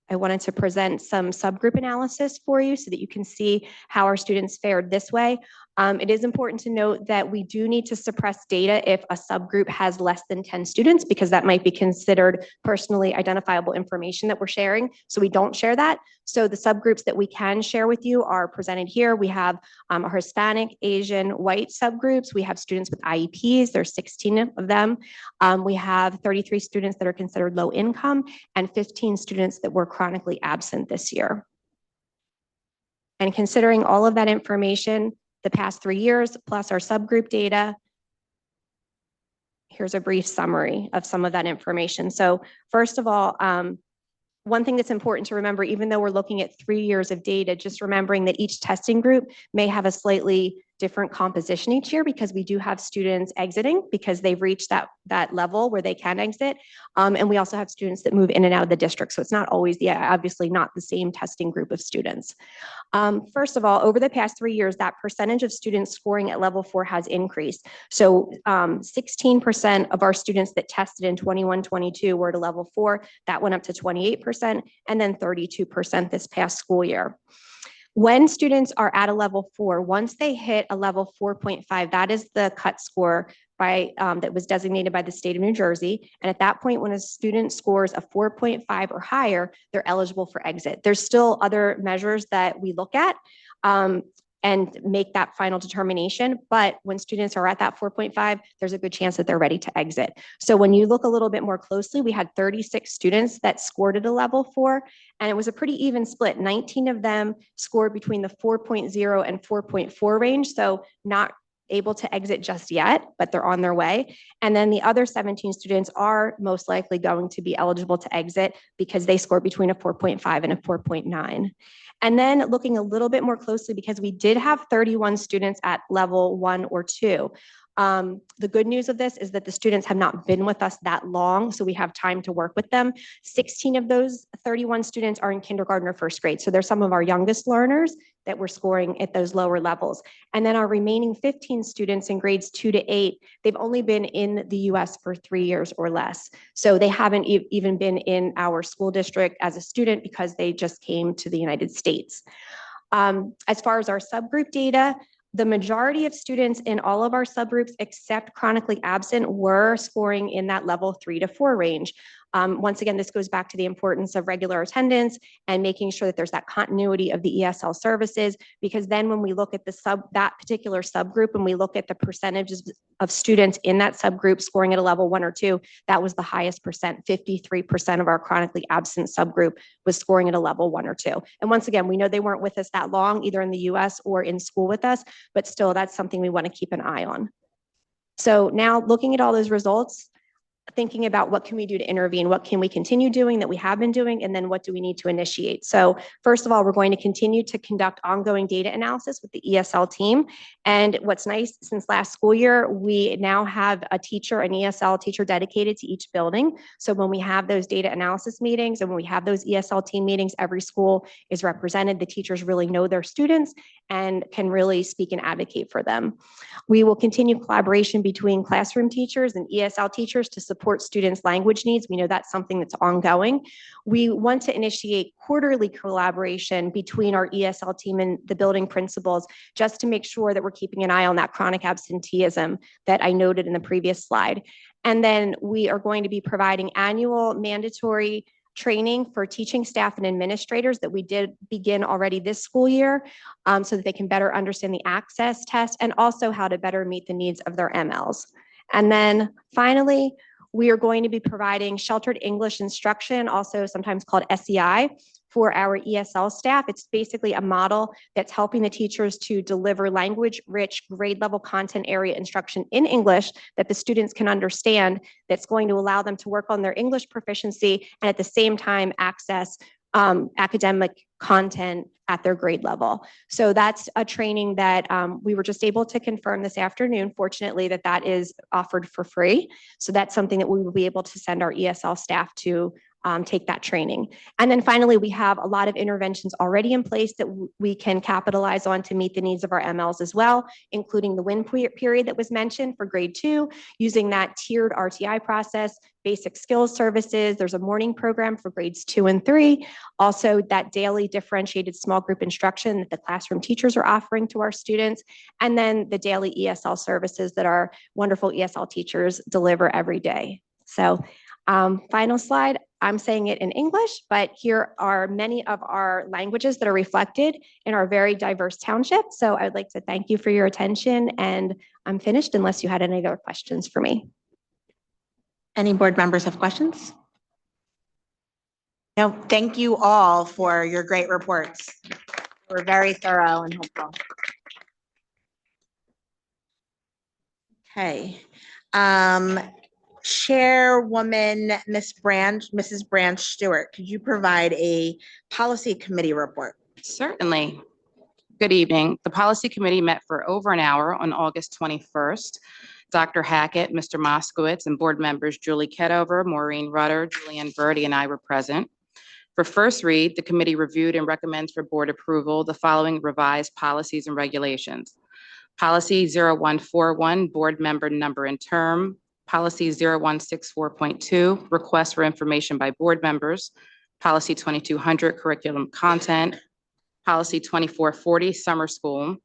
I wanted to present some subgroup analysis for you so that you can see how our students fared this way. It is important to note that we do need to suppress data if a subgroup has less than 10 students, because that might be considered personally identifiable information that we're sharing. So we don't share that. So the subgroups that we can share with you are presented here. We have our Hispanic, Asian, white subgroups. We have students with IEPs. There's 16 of them. We have 33 students that are considered low income and 15 students that were chronically absent this year. And considering all of that information, the past 3 years, plus our subgroup data, here's a brief summary of some of that information. So first of all, one thing that's important to remember, even though we're looking at 3 years of data, just remembering that each testing group may have a slightly different composition each year, because we do have students exiting because they've reached that level where they can exit. And we also have students that move in and out of the district. So it's not always, obviously not the same testing group of students. First of all, over the past 3 years, that percentage of students scoring at level 4 has increased. So 16% of our students that tested in 21-22 were at a level 4. That went up to 28%, and then 32% this past school year. When students are at a level 4, once they hit a level 4.5, that is the cut score by that was designated by the state of New Jersey. And at that point, when a student scores a 4.5 or higher, they're eligible for exit. There's still other measures that we look at and make that final determination. But when students are at that 4.5, there's a good chance that they're ready to exit. So when you look a little bit more closely, we had 36 students that scored at a level 4, and it was a pretty even split. 19 of them scored between the 4.0 and 4.4 range. So not able to exit just yet, but they're on their way. And then the other 17 students are most likely going to be eligible to exit because they scored between a 4.5 and a 4.9. And then looking a little bit more closely, because we did have 31 students at level 1 or 2. The good news of this is that the students have not been with us that long, so we have time to work with them. 16 of those 31 students are in kindergarten or first grade. So they're some of our youngest learners that we're scoring at those lower levels. And then our remaining 15 students in grades 2 to 8, they've only been in the US for 3 years or less. So they haven't even been in our school district as a student because they just came to the United States. As far as our subgroup data, the majority of students in all of our subgroups except chronically absent were scoring in that level 3 to 4 range. Once again, this goes back to the importance of regular attendance and making sure that there's that continuity of the ESL services, because then when we look at that particular subgroup and we look at the percentages of students in that subgroup scoring at a level 1 or 2, that was the highest percent. 53% of our chronically absent subgroup was scoring at a level 1 or 2. And once again, we know they weren't with us that long, either in the US or in school with us, but still that's something we want to keep an eye on. So now looking at all those results, thinking about what can we do to intervene, what can we continue doing that we have been doing, and then what do we need to initiate. So first of all, we're going to continue to conduct ongoing data analysis with the ESL team. And what's nice, since last school year, we now have a teacher, an ESL teacher dedicated to each building. So when we have those data analysis meetings and when we have those ESL team meetings, every school is represented. The teachers really know their students and can really speak and advocate for them. We will continue collaboration between classroom teachers and ESL teachers to support students' language needs. We know that's something that's ongoing. We want to initiate quarterly collaboration between our ESL team and the building principals, just to make sure that we're keeping an eye on that chronic absenteeism that I noted in the previous slide. And then we are going to be providing annual mandatory training for teaching staff and administrators that we did begin already this school year, so that they can better understand the access test and also how to better meet the needs of their MLs. And then finally, we are going to be providing sheltered English instruction, also sometimes called SEI, for our ESL staff. It's basically a model that's helping the teachers to deliver language-rich, grade-level content area instruction in English that the students can understand, that's going to allow them to work on their English proficiency and at the same time access academic content at their grade level. So that's a training that we were just able to confirm this afternoon, fortunately, that is offered for free. So that's something that we will be able to send our ESL staff to take that training. And then finally, we have a lot of interventions already in place that we can capitalize on to meet the needs of our MLs as well, including the win period that was mentioned for grade 2, using that tiered RTI process, basic skills services. There's a morning program for grades 2 and 3. Also, that daily differentiated small group instruction that the classroom teachers are offering to our students. And then the daily ESL services that our wonderful ESL teachers deliver every day. So final slide, I'm saying it in English, but here are many of our languages that are reflected in our very diverse township. So I'd like to thank you for your attention, and I'm finished unless you had any other questions for me. Any board members have questions? No, thank you all for your great reports. We're very thorough and helpful. Okay. Chairwoman, Mrs. Branch Stewart, could you provide a policy committee report? Certainly. Good evening. The policy committee met for over an hour on August 21st. Dr. Hackett, Mr. Moskowitz, and board members Julie Ketover, Maureen Rutter, Julianne Verdi, and I were present. For first read, the committee reviewed and recommends for board approval the following revised policies and regulations. Policy 0141, board member number and term. Policy 0164.2, request for information by board members. Policy 2200, curriculum content. Policy 2440, summer school.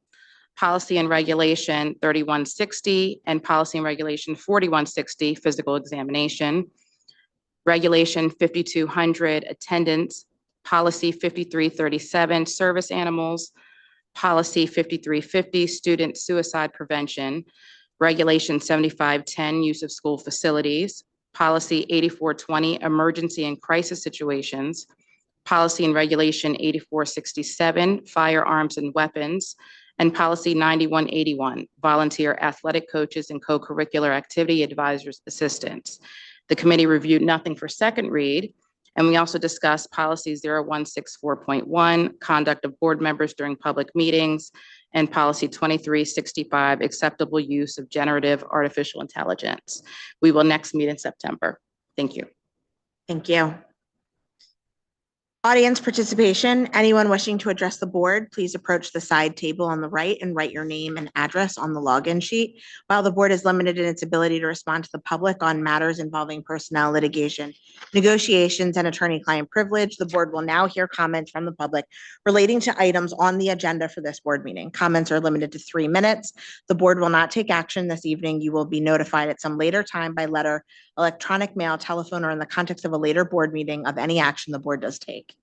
Policy and regulation 3160, and policy and regulation 4160, physical examination. Regulation 5200, attendance. Policy 5337, service animals. Policy 5350, student suicide prevention. Regulation 7510, use of school facilities. Policy 8420, emergency and crisis situations. Policy and regulation 8467, firearms and weapons. And policy 9181, volunteer athletic coaches and co-curricular activity advisors assistants. The committee reviewed nothing for second read. And we also discussed policy 0164.1, conduct of board members during public meetings, and policy 2365, acceptable use of generative artificial intelligence. We will next meet in September. Thank you. Thank you. Audience participation. Anyone wishing to address the board, please approach the side table on the right and write your name and address on the login sheet. While the board is limited in its ability to respond to the public on matters involving personnel litigation, negotiations, and attorney-client privilege, the board will now hear comments from the public relating to items on the agenda for this board meeting. Comments are limited to 3 minutes. The board will not take action this evening. You will be notified at some later time by letter, electronic mail, telephone, or in the context of a later board meeting of any action the board does take.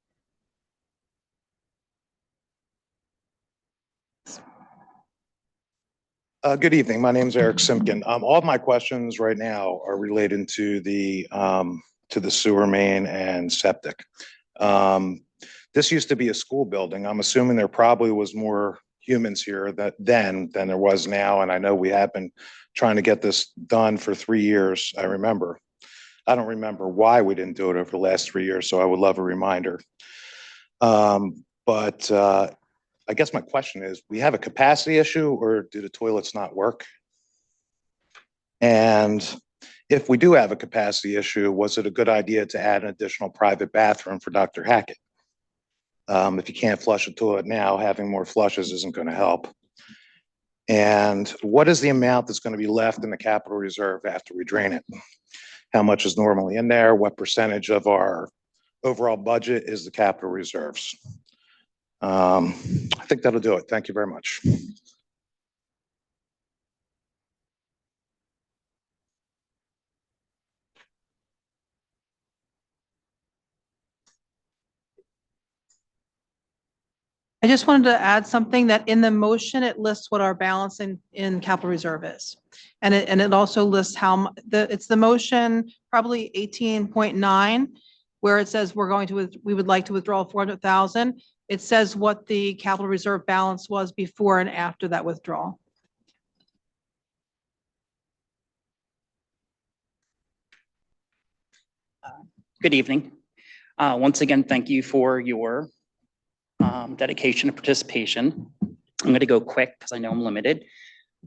Good evening. My name is Eric Simpkin. All of my questions right now are related to the sewer main and septic. This used to be a school building. I'm assuming there probably was more humans here than there was now. And I know we have been trying to get this done for 3 years. I don't remember why we didn't do it over the last 3 years, so I would love a reminder. I guess my question is, we have a capacity issue, or do the toilets not work? And if we do have a capacity issue, was it a good idea to add an additional private bathroom for Dr. Hackett? If you can't flush a toilet now, having more flushes isn't going to help. And what is the amount that's going to be left in the capital reserve after we drain it? How much is normally in there? What percentage of our overall budget is the capital reserves? I think that'll do it. Thank you very much. I just wanted to add something that in the motion, it lists what our balance in capital reserve is. And it also lists it's the motion, probably 18.9, where it says we would like to withdraw 400,000. It says what the capital reserve balance was before and after that withdrawal. Good evening. Once again, thank you for your dedication and participation. I'm going to go quick because I know I'm limited.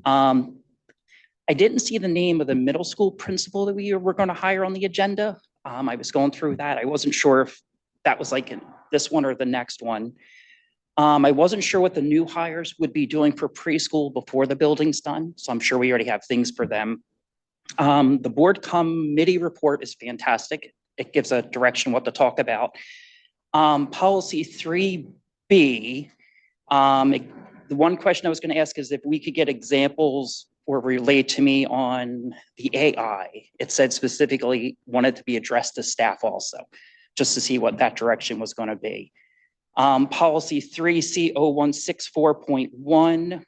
I didn't see the name of the middle school principal that we were going to hire on the agenda. I was going through that. I wasn't sure if that was like in this one or the next one. I wasn't sure what the new hires would be doing for preschool before the building's done, so I'm sure we already have things for them. The board committee report is fantastic. It gives a direction what to talk about. Policy 3B, the one question I was going to ask is if we could get examples or relayed to me on the AI. It said specifically wanted to be addressed to staff also, just to see what that direction was going to be. Policy 3C0164.1.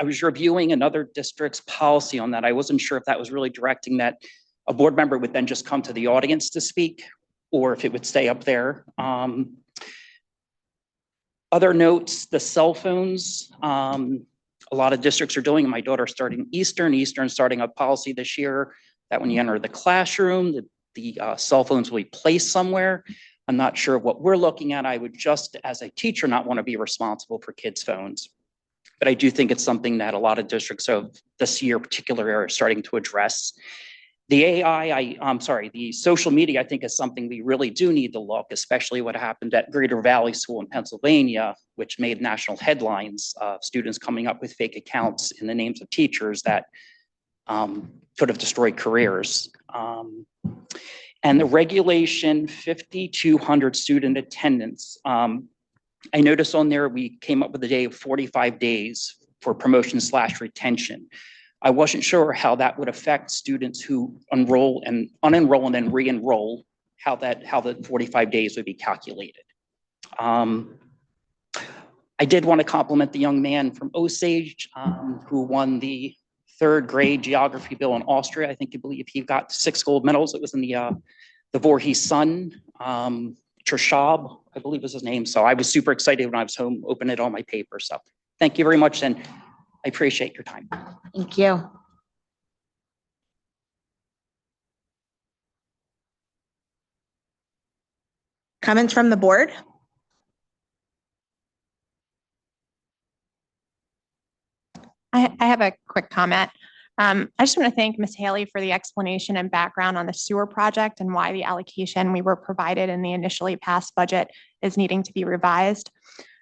I was reviewing another district's policy on that. I wasn't sure if that was really directing that a board member would then just come to the audience to speak, or if it would stay up there. Other notes, the cell phones, a lot of districts are doing, my daughter's starting Eastern starting a policy this year that when you enter the classroom, the cell phones will be placed somewhere. I'm not sure what we're looking at. I would just, as a teacher, not want to be responsible for kids' phones. But I do think it's something that a lot of districts of this year particular are starting to address. The AI, I'm sorry, the social media, I think is something we really do need to look, especially what happened at Greater Valley School in Pennsylvania, which made national headlines of students coming up with fake accounts in the names of teachers that could have destroyed careers. And the regulation 5,200 student attendance. I noticed on there, we came up with a day of 45 days for promotion/retention. I wasn't sure how that would affect students who enroll and unenroll and then re-enroll, how the 45 days would be calculated. I did want to compliment the young man from Osage who won the 3rd grade geography bill in Austria. I believe he got 6 gold medals. It was in the Voorhees son, Trishab, I believe was his name. So I was super excited when I was home, opening it on my paper. So thank you very much, and I appreciate your time. Thank you. Comments from the board? I have a quick comment. I just want to thank Ms. Haley for the explanation and background on the sewer project and why the allocation we were provided in the initially passed budget is needing to be revised.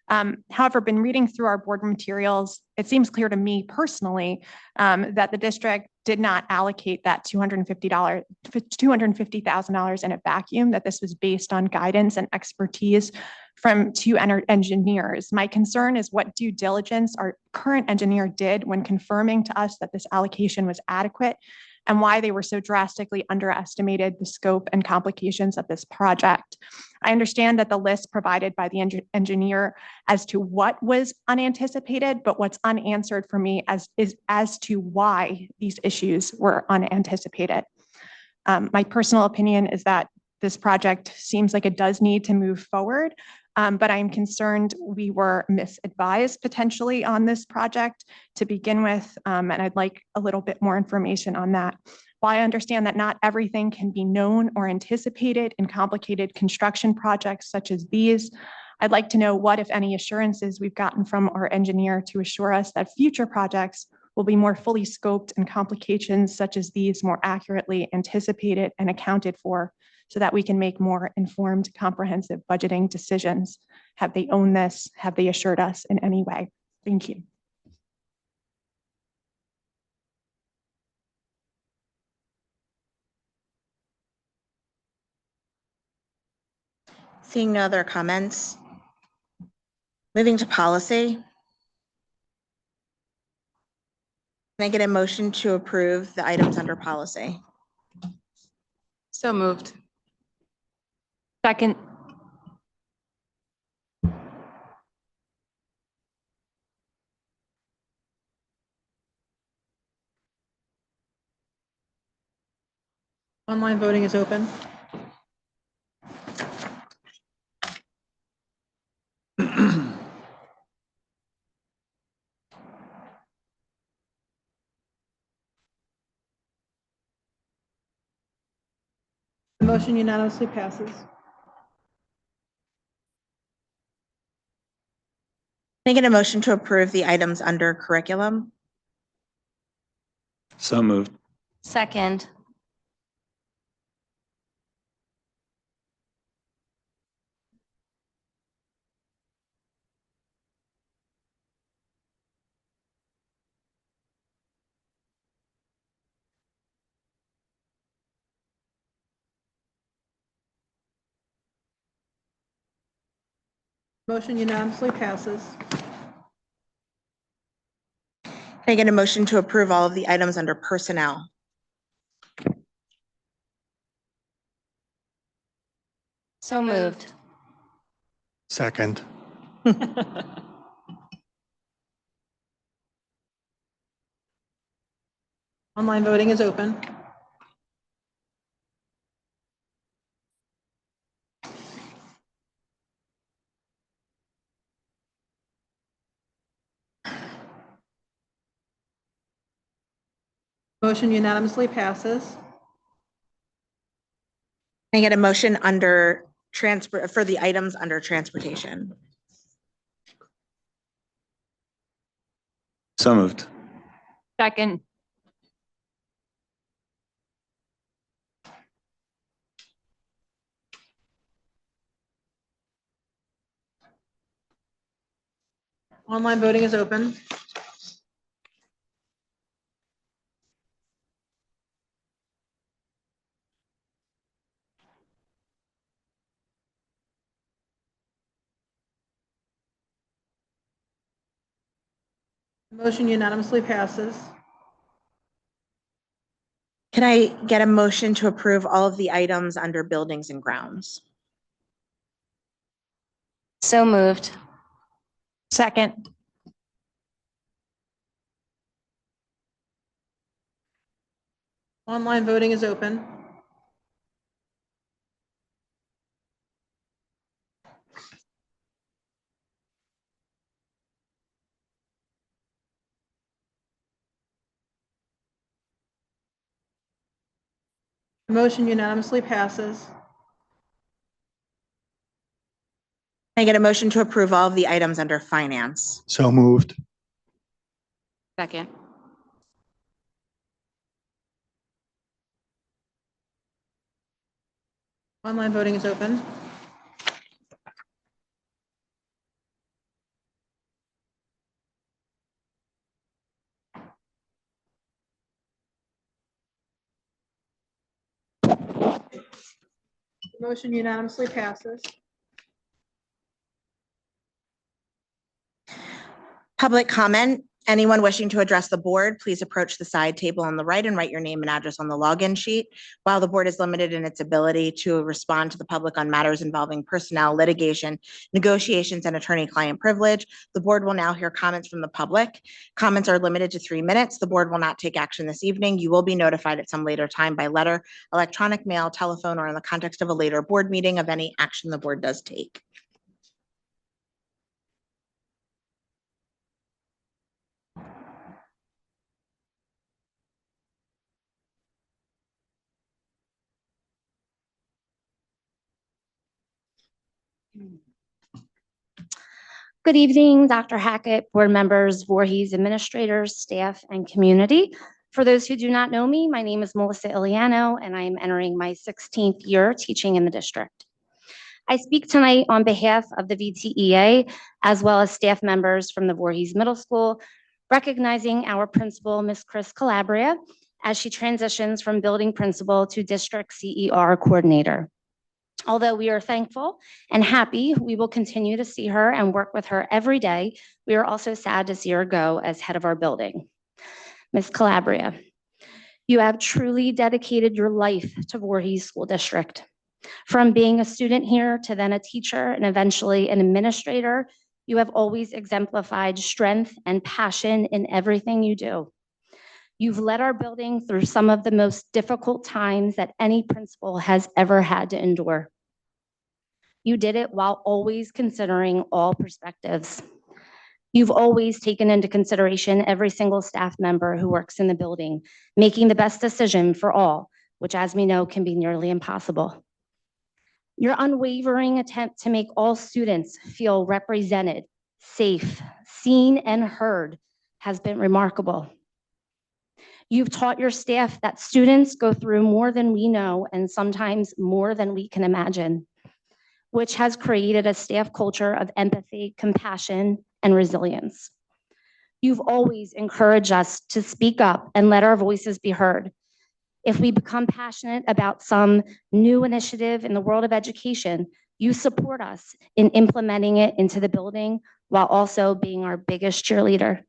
However, been reading through our board materials, it seems clear to me personally that the district did not allocate that $250,000 in a vacuum, that this was based on guidance and expertise from 2 engineers. My concern is what due diligence our current engineer did when confirming to us that this allocation was adequate, and why they were so drastically underestimated the scope and complications of this project. I understand that the list provided by the engineer as to what was unanticipated, but what's unanswered for me is as to why these issues were unanticipated. My personal opinion is that this project seems like it does need to move forward, but I'm concerned we were misadvised potentially on this project to begin with, and I'd like a little bit more information on that. While I understand that not everything can be known or anticipated in complicated construction projects such as these, I'd like to know what, if any, assurances we've gotten from our engineer to assure us that future projects will be more fully scoped and complications such as these more accurately anticipated and accounted for, so that we can make more informed, comprehensive budgeting decisions. Have they owned this? Have they assured us in any way? Thank you. Seeing no other comments. Moving to policy. Can I get a motion to approve the items under policy? So moved. Second. Online voting is open. The motion unanimously passes. Can I get a motion to approve the items under curriculum? So moved. Second. Motion unanimously passes. Can I get a motion to approve all of the items under personnel? So moved. Second. Online voting is open. Motion unanimously passes. Can I get a motion under transfer for the items under transportation? So moved. Second. Online voting is open. Motion unanimously passes. Can I get a motion to approve all of the items under buildings and grounds? So moved. Second. Online voting is open. Motion unanimously passes. Can I get a motion to approve all of the items under finance? So moved. Second. Online voting is open. Motion unanimously passes. Public comment. Anyone wishing to address the board, please approach the side table on the right and write your name and address on the login sheet. While the board is limited in its ability to respond to the public on matters involving personnel, litigation, negotiations, and attorney-client privilege, the board will now hear comments from the public. Comments are limited to 3 minutes. The board will not take action this evening. You will be notified at some later time by letter, electronic mail, telephone, or in the context of a later board meeting of any action the board does take. Good evening, Dr. Hackett, board members, Voorhees administrators, staff, and community. For those who do not know me, my name is Melissa Iliano, and I am entering my 16th year teaching in the district. I speak tonight on behalf of the VTEA, as well as staff members from the Voorhees Middle School, recognizing our principal, Ms. Chris Calabria, as she transitions from building principal to district CER coordinator. Although we are thankful and happy we will continue to see her and work with her every day, we are also sad to see her go as head of our building. Ms. Calabria, you have truly dedicated your life to Voorhees School District. From being a student here to then a teacher and eventually an administrator, you have always exemplified strength and passion in everything you do. You've led our building through some of the most difficult times that any principal has ever had to endure. You did it while always considering all perspectives. You've always taken into consideration every single staff member who works in the building, making the best decision for all, which as we know can be nearly impossible. Your unwavering attempt to make all students feel represented, safe, seen, and heard has been remarkable. You've taught your staff that students go through more than we know and sometimes more than we can imagine, which has created a staff culture of empathy, compassion, and resilience. You've always encouraged us to speak up and let our voices be heard. If we become passionate about some new initiative in the world of education, You support us in implementing it into the building while also being our biggest cheerleader.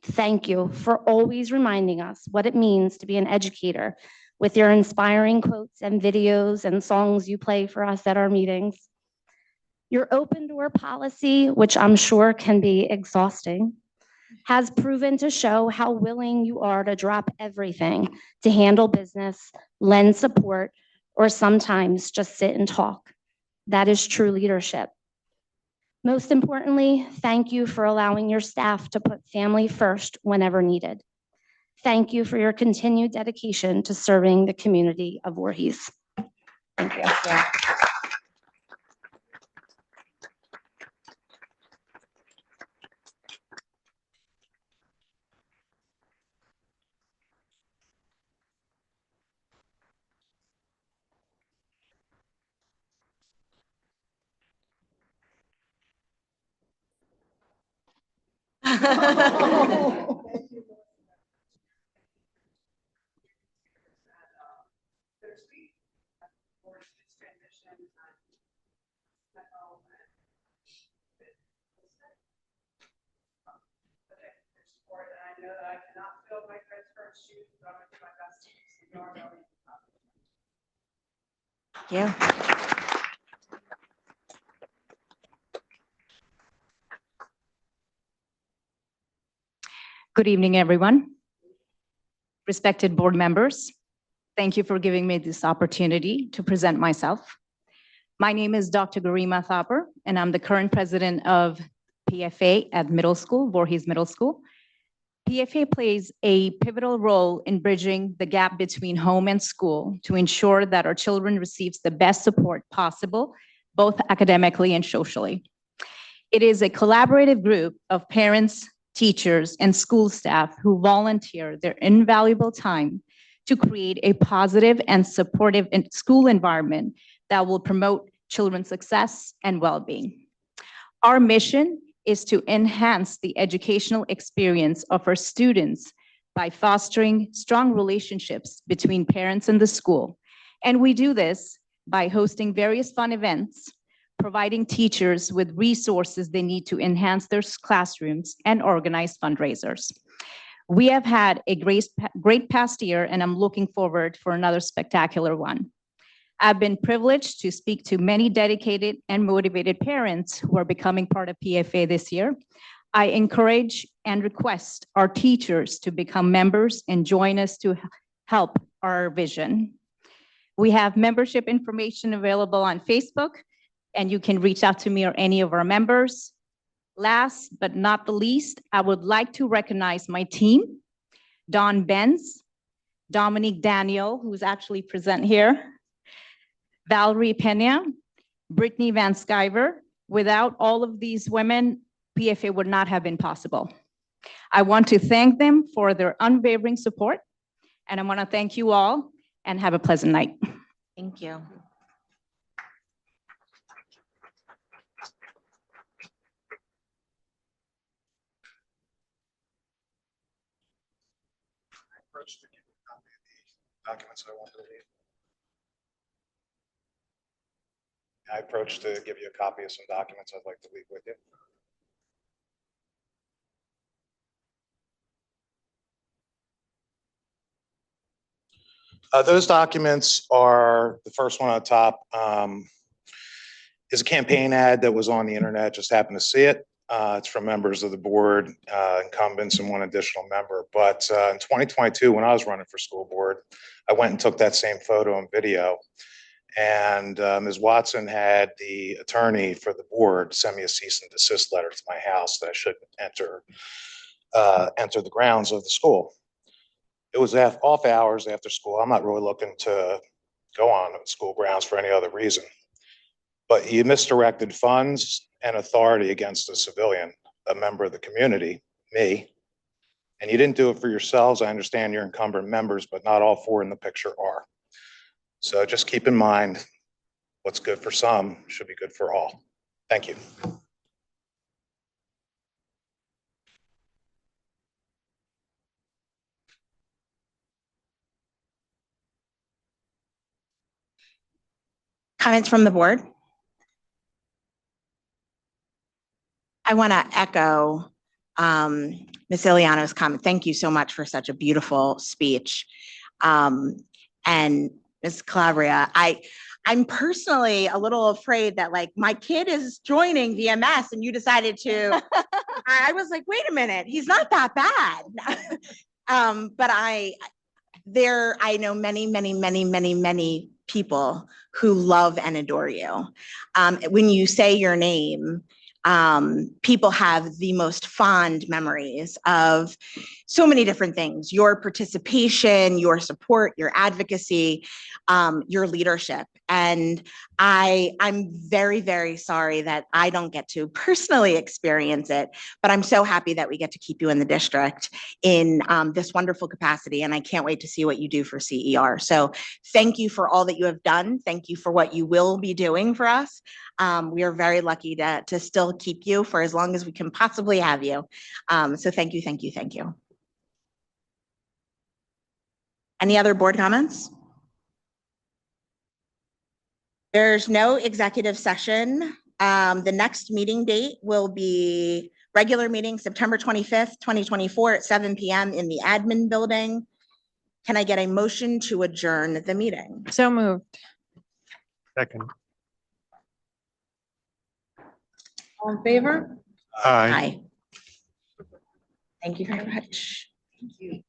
Thank you for always reminding us what it means to be an educator with your inspiring quotes and videos and songs you play for us at our meetings. Your open door policy, which I'm sure can be exhausting, has proven to show how willing you are to drop everything to handle business, lend support, or sometimes just sit and talk. That is true leadership. Most importantly, thank you for allowing your staff to put family first whenever needed. Thank you for your continued dedication to serving the community of Voorhees. Thank you. Yeah. Good evening, everyone. Respected board members, thank you for giving me this opportunity to present myself. My name is Dr. Garima Thapar, and I'm the current president of PFA at middle school, Voorhees Middle School. PFA plays a pivotal role in bridging the gap between home and school to ensure that our children receives the best support possible, both academically and socially. It is a collaborative group of parents, teachers, and school staff who volunteer their invaluable time to create a positive and supportive school environment that will promote children's success and well-being. Our mission is to enhance the educational experience of our students by fostering strong relationships between parents and the school. And we do this by hosting various fun events, providing teachers with resources they need to enhance their classrooms, and organize fundraisers. We have had a great past year, and I'm looking forward for another spectacular one. I've been privileged to speak to many dedicated and motivated parents who are becoming part of PFA this year. I encourage and request our teachers to become members and join us to help our vision. We have membership information available on Facebook, and you can reach out to me or any of our members. Last but not the least, I would like to recognize my team, Don Benz, Dominique Daniel, who's actually present here, Valerie Pena, Brittany Van Skyver. Without all of these women, PFA would not have been possible. I want to thank them for their unwavering support, and I want to thank you all, and have a pleasant night. Thank you. Documents I want to leave. I approached to give you a copy of some documents I'd like to leave with you. Those documents are, the first one on top is a campaign ad that was on the internet, just happened to see it. It's from members of the board, incumbents, and one additional member. But in 2022, when I was running for school board, I went and took that same photo and video. And Ms. Watson had the attorney for the board send me a cease and desist letter to my house that I shouldn't enter the grounds of the school. It was off hours after school. I'm not really looking to go on school grounds for any other reason. But you misdirected funds and authority against a civilian, a member of the community, me. And you didn't do it for yourselves. I understand you're incumbent members, but not all four in the picture are. So just keep in mind, what's good for some should be good for all. Thank you. Comments from the board? I want to echo Ms. Iliano's comment. Thank you so much for such a beautiful speech. And Ms. Calabria, I'm personally a little afraid that like my kid is joining VMS and you decided to, I was like, wait a minute, he's not that bad. But I know many people who love and adore you. When you say your name, people have the most fond memories of so many different things, your participation, your support, your advocacy, your leadership. And I'm very, very sorry that I don't get to personally experience it, but I'm so happy that we get to keep you in the district in this wonderful capacity. And I can't wait to see what you do for CER. So thank you for all that you have done. Thank you for what you will be doing for us. We are very lucky to still keep you for as long as we can possibly have you. So thank you, thank you, thank you. Any other board comments? There's no executive session. The next meeting date will be regular meeting, September 25th, 2024 at 7 p.m. in the admin building. Can I get a motion to adjourn the meeting? So moved. Second. All in favor? Aye. Aye. Thank you very much. Thank you.